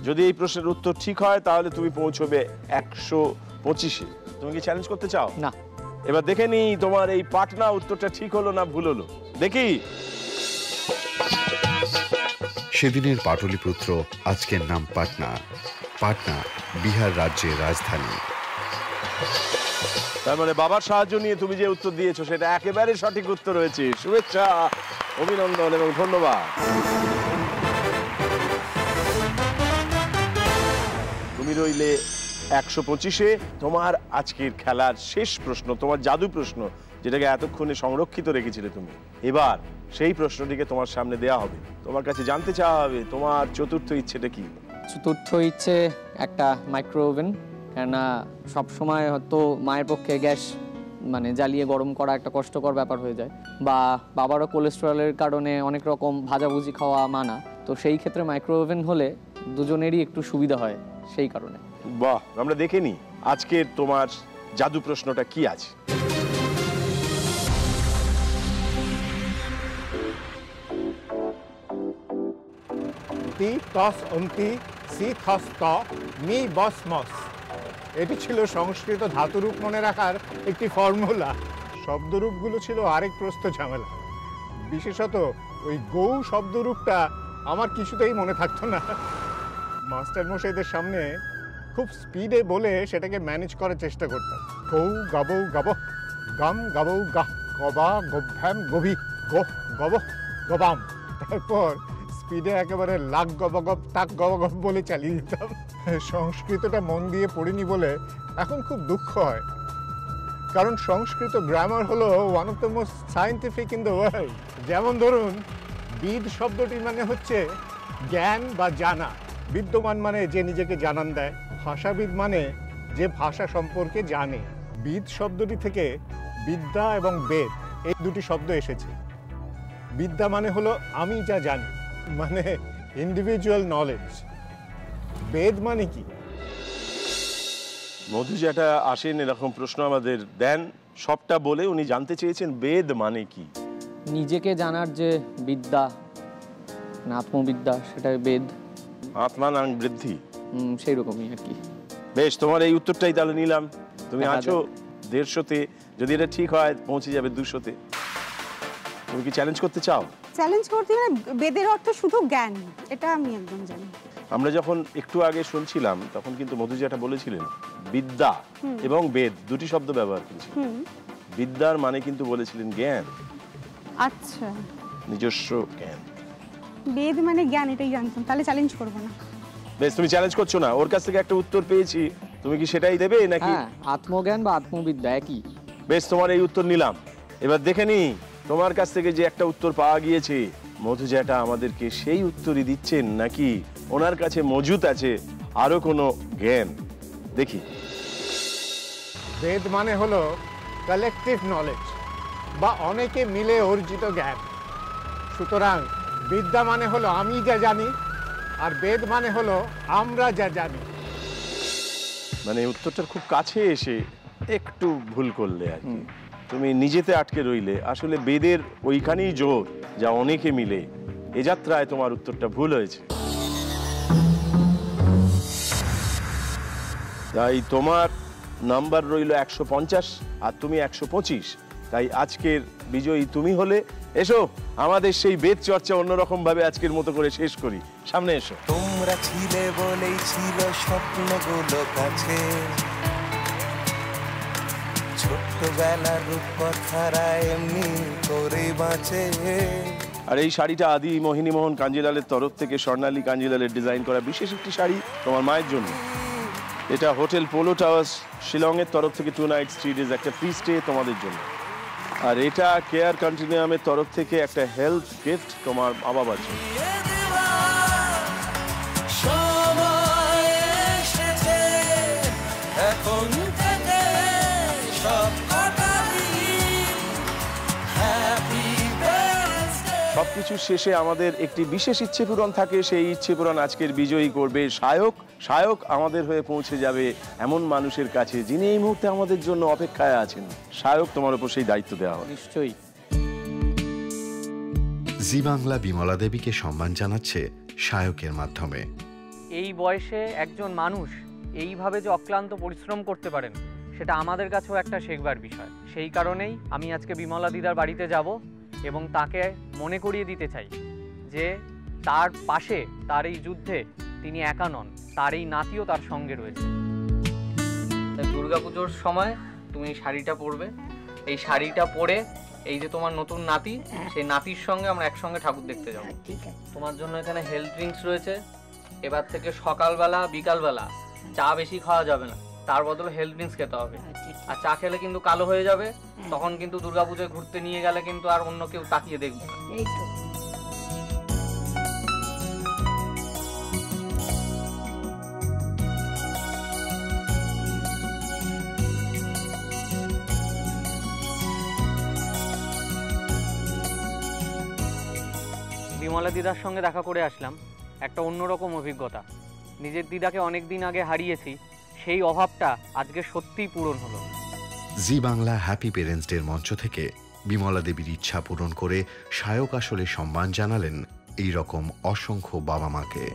A: যদি এই প্রশ্নের উত্তর ঠিক হয় তাহলে তুমি পৌঁছবে 125-এ। তুমি কি চ্যালেঞ্জ করতে চাও?
C: না।
A: এবার দেখে নি তোমার এই পাটনা উত্তরটা ঠিক হলো না ভুল হলো, দেখি।
F: সেদিনের পাটলিপুত্র আজকের নাম পাটনা। পাটনা বিহার রাজ্যের রাজধানী।
A: তার মানে বাবার সাহায্য নিয়ে তুমি যে উত্তর দিয়েছো সেটা একেবারে সঠিক উত্তর হয়েছে। শুভেচ্ছা, অভিনন্দন এবং ধন্যবাদ। তুমি রইলে 125-এ। তোমার আজকের খেলার শেষ প্রশ্ন, তোমার জাদু প্রশ্ন, যেটাকে এতক্ষণে সংরক্ষিত রেখেছিলে তুমি, এবার সেই প্রশ্নটিকে তোমার সামনে দেয়া হবে। তোমার কাছে জানতে চাওয়া হবে তোমার চতুর্থ ইচ্ছেটা কি?
C: চতুর্থ ইচ্ছে একটা মাইক্রো ওভেন, কেননা সবসময় হয়তো মায়ের পক্ষে গ্যাস জ্বালিয়ে গরম করা একটা কষ্টকর ব্যাপার হয়ে যায়, বা বাবারও কোলেস্টেরলের কারণে অনেক রকম ভাজাভুজি খাওয়া মানা, তো সেই ক্ষেত্রে মাইক্রো ওভেন হলে দুজনেরই একটু সুবিধা হয়, সেই কারণে।
A: বাহ, আমরা দেখে নিই আজকের তোমার জাদু প্রশ্নটা কি আছে।
R: এটি ছিল সংস্কৃত ধাতুরূপ মনে রাখার একটি ফর্মুলা। শব্দরূপগুলো ছিল আরেক প্রস্থ ঝামেলা। বিশেষত ওই গৌ শব্দরূপটা আমার কিছুতেই মনে থাকতো না। মাস্টার মশাইদের সামনে খুব স্পিডে বলে সেটাকে ম্যানেজ করার চেষ্টা করতাম। গৌ গাবৌ গাব, গাম গাবৌ গাহ, গবা গভ্যাম গভি, গোহ গব গবাম। তারপর স্পিডে একেবারে লাগ গবগব তাক গবগব বলে চালিয়ে দিতাম। সংস্কৃতটা মন দিয়ে পড়িনি বলে এখন খুব দুঃখ হয়, কারণ সংস্কৃত গ্রামার হলো one of the most scientific in the world. যেমন ধরুন, বিদ শব্দটি মানে হচ্ছে জ্ঞান বা জানা, বিদ্যমান মানে যে নিজেকে জানান দেয়, ভাষাবিদ মানে যে ভাষা সম্পর্কে জানে। বিদ শব্দটি থেকে বিদ্যা এবং বেদ এই দুটি শব্দ এসেছে। বিদ্যা মানে হলো আমি যা জানি, মানে ইন্ডিভিজুয়াল নলেজ। বেদ মানে কি?
A: মধু যেটা আসেন এরকম প্রশ্ন আমাদের দেন, সবটা বলে উনি জানতে চেয়েছেন বেদ মানে কি।
C: নিজেকে জানার যে বিদ্যা, আত্মবিদ্যা, সেটা বেদ।
A: আত্মানাং বৃদ্ধি,
C: সেই রকমই আর কি।
A: বেশ, তোমার এই উত্তরটাই তাহলে নিলাম। তুমি আছো 150-তে, যদি এটা ঠিক হয় পৌঁছে যাবে 200-তে। তুমি কি চ্যালেঞ্জ করতে চাও?
B: চ্যালেঞ্জ করতে গেলে বেদের অর্থ শুধু জ্ঞান, এটা আমি একদম জানি।
A: আমরা যখন একটু আগে শুনছিলাম তখন কিন্তু মধু যেটা বলেছিলেন বিদ্যা এবং বেদ দুটি শব্দ ব্যবহার করেছিলেন। বিদ্যার মানে কিন্তু বলেছিলেন জ্ঞান।
B: আচ্ছা,
A: নিজস্ব জ্ঞান।
B: বেদ মানে জ্ঞান, এটাই জানতাম। তাহলে চ্যালেঞ্জ করব না।
A: বেশ, তুমি চ্যালেঞ্জ করছো না। ওর কাছ থেকে একটা উত্তর পেয়েছি, তুমি কি সেটাই দেবে নাকি?
C: হ্যাঁ, আত্মজ্ঞান বা আত্মবিদ্যা একই।
A: বেশ, তোমার এই উত্তর নিলাম। এবার দেখে নি তোমার কাছ থেকে যে একটা উত্তর পাওয়া গিয়েছে, মধু যেটা আমাদেরকে সেই উত্তরই দিচ্ছেন নাকি ওনার কাছে মজুত আছে আরো কোনো জ্ঞান। দেখি।
R: বেদ মানে হলো কালেকটিভ নলেজ বা অনেকে মিলে অর্জিত জ্ঞান। সুতরাং বিদ্যা মানে হলো আমি যা জানি, আর বেদ মানে হলো আমরা যা জানি।
A: মানে উত্তরটার খুব কাছে এসে একটু ভুল করলে আর কি। তুমি নিজেতে আটকে রইলে। আসলে বেদের ওইখানেই জোর, যা অনেকে মিলে। এ যাত্রায় তোমার উত্তরটা ভুল হয়েছে। তাই তোমার নাম্বার রইল 150 আর তুমি 125। তাই আজকের বিজয়ী তুমি হলে। এসো, আমাদের সেই বেদ চর্চা অন্যরকম ভাবে আজকের মতো করে শেষ করি। সামনে এসো।
S: তোমরা ছিলে বলেই ছিল স্বপ্নগুলো কাছে, ছোট্টবেলার রূপকথারা এমনি করে বাঁচে।
A: আর এই শাড়িটা আদি মোহিনী মোহন কাঞ্জিলালের তরফ থেকে স্বর্ণালী কাঞ্জিলালের ডিজাইন করা বিশেষ একটি শাড়ি তোমার মায়ের জন্য। এটা হোটেল পোলো টাওয়ার্স শিলংয়ের তরফ থেকে 2 নাইট 3 ডেজ একটা ফ্রি স্টে তোমাদের জন্য। আর এটা কেয়ার কন্টিনিউয়ামের তরফ থেকে একটা হেলথ গিফট তোমার মা বাবার জন্য। সবকিছু শেষে আমাদের একটি বিশেষ ইচ্ছে পূরণ থাকে। সেই ইচ্ছে পূরণ আজকের বিজয়ী করবে সায়ক। সায়ক আমাদের হয়ে পৌঁছে যাবে এমন মানুষের কাছে যিনি এই মুহূর্তে আমাদের জন্য অপেক্ষায় আছেন। সায়ক, তোমার উপর সেই দায়িত্ব দেওয়া হবে।
C: নিশ্চয়ই।
F: জি বাংলা বিমলা দেবীকে সম্মান জানাচ্ছে সায়কের মাধ্যমে।
C: এই বয়সে একজন মানুষ এইভাবে যে অক্লান্ত পরিশ্রম করতে পারেন, সেটা আমাদের কাছেও একটা শেখবার বিষয়। সেই কারণেই আমি আজকে বিমলা দিদার বাড়িতে যাব এবং তাকে মনে করিয়ে দিতে চাই যে তার পাশে, তার এই যুদ্ধে তিনি একা নন, তার এই নাতিও তার সঙ্গে রয়েছে। তাই দুর্গাপুজোর সময় তুমি এই শাড়িটা পরবে। এই শাড়িটা পরে এই যে তোমার নতুন নাতি, সেই নাতির সঙ্গে আমরা একসঙ্গে ঠাকুর দেখতে যাবো। তোমার জন্য এখানে হেলথ ড্রিঙ্কস রয়েছে। এবার থেকে সকালবেলা বিকালবেলা চা বেশি খাওয়া যাবে না, তার বদলে হেলথ ড্রিঙ্কস খেতে হবে। আর চা খেলে কিন্তু কালো হয়ে যাবে, তখন কিন্তু দুর্গাপুজোয় ঘুরতে নিয়ে গেলে কিন্তু আর অন্য কেউ তাকিয়ে দেখবে না। বিমলা দিদার সঙ্গে দেখা করে আসলাম, একটা অন্যরকম অভিজ্ঞতা। নিজের দিদাকে অনেক দিন আগে হারিয়েছি, সেই অভাবটা আজকে সত্যিই পূরণ হলো।
F: জি বাংলা হ্যাপি পেরেন্টস ডের মঞ্চ থেকে বিমলা দেবীর ইচ্ছা পূরণ করে সায়ক আসলে সম্মান জানালেন এই রকম অসংখ্য বাবা মাকে।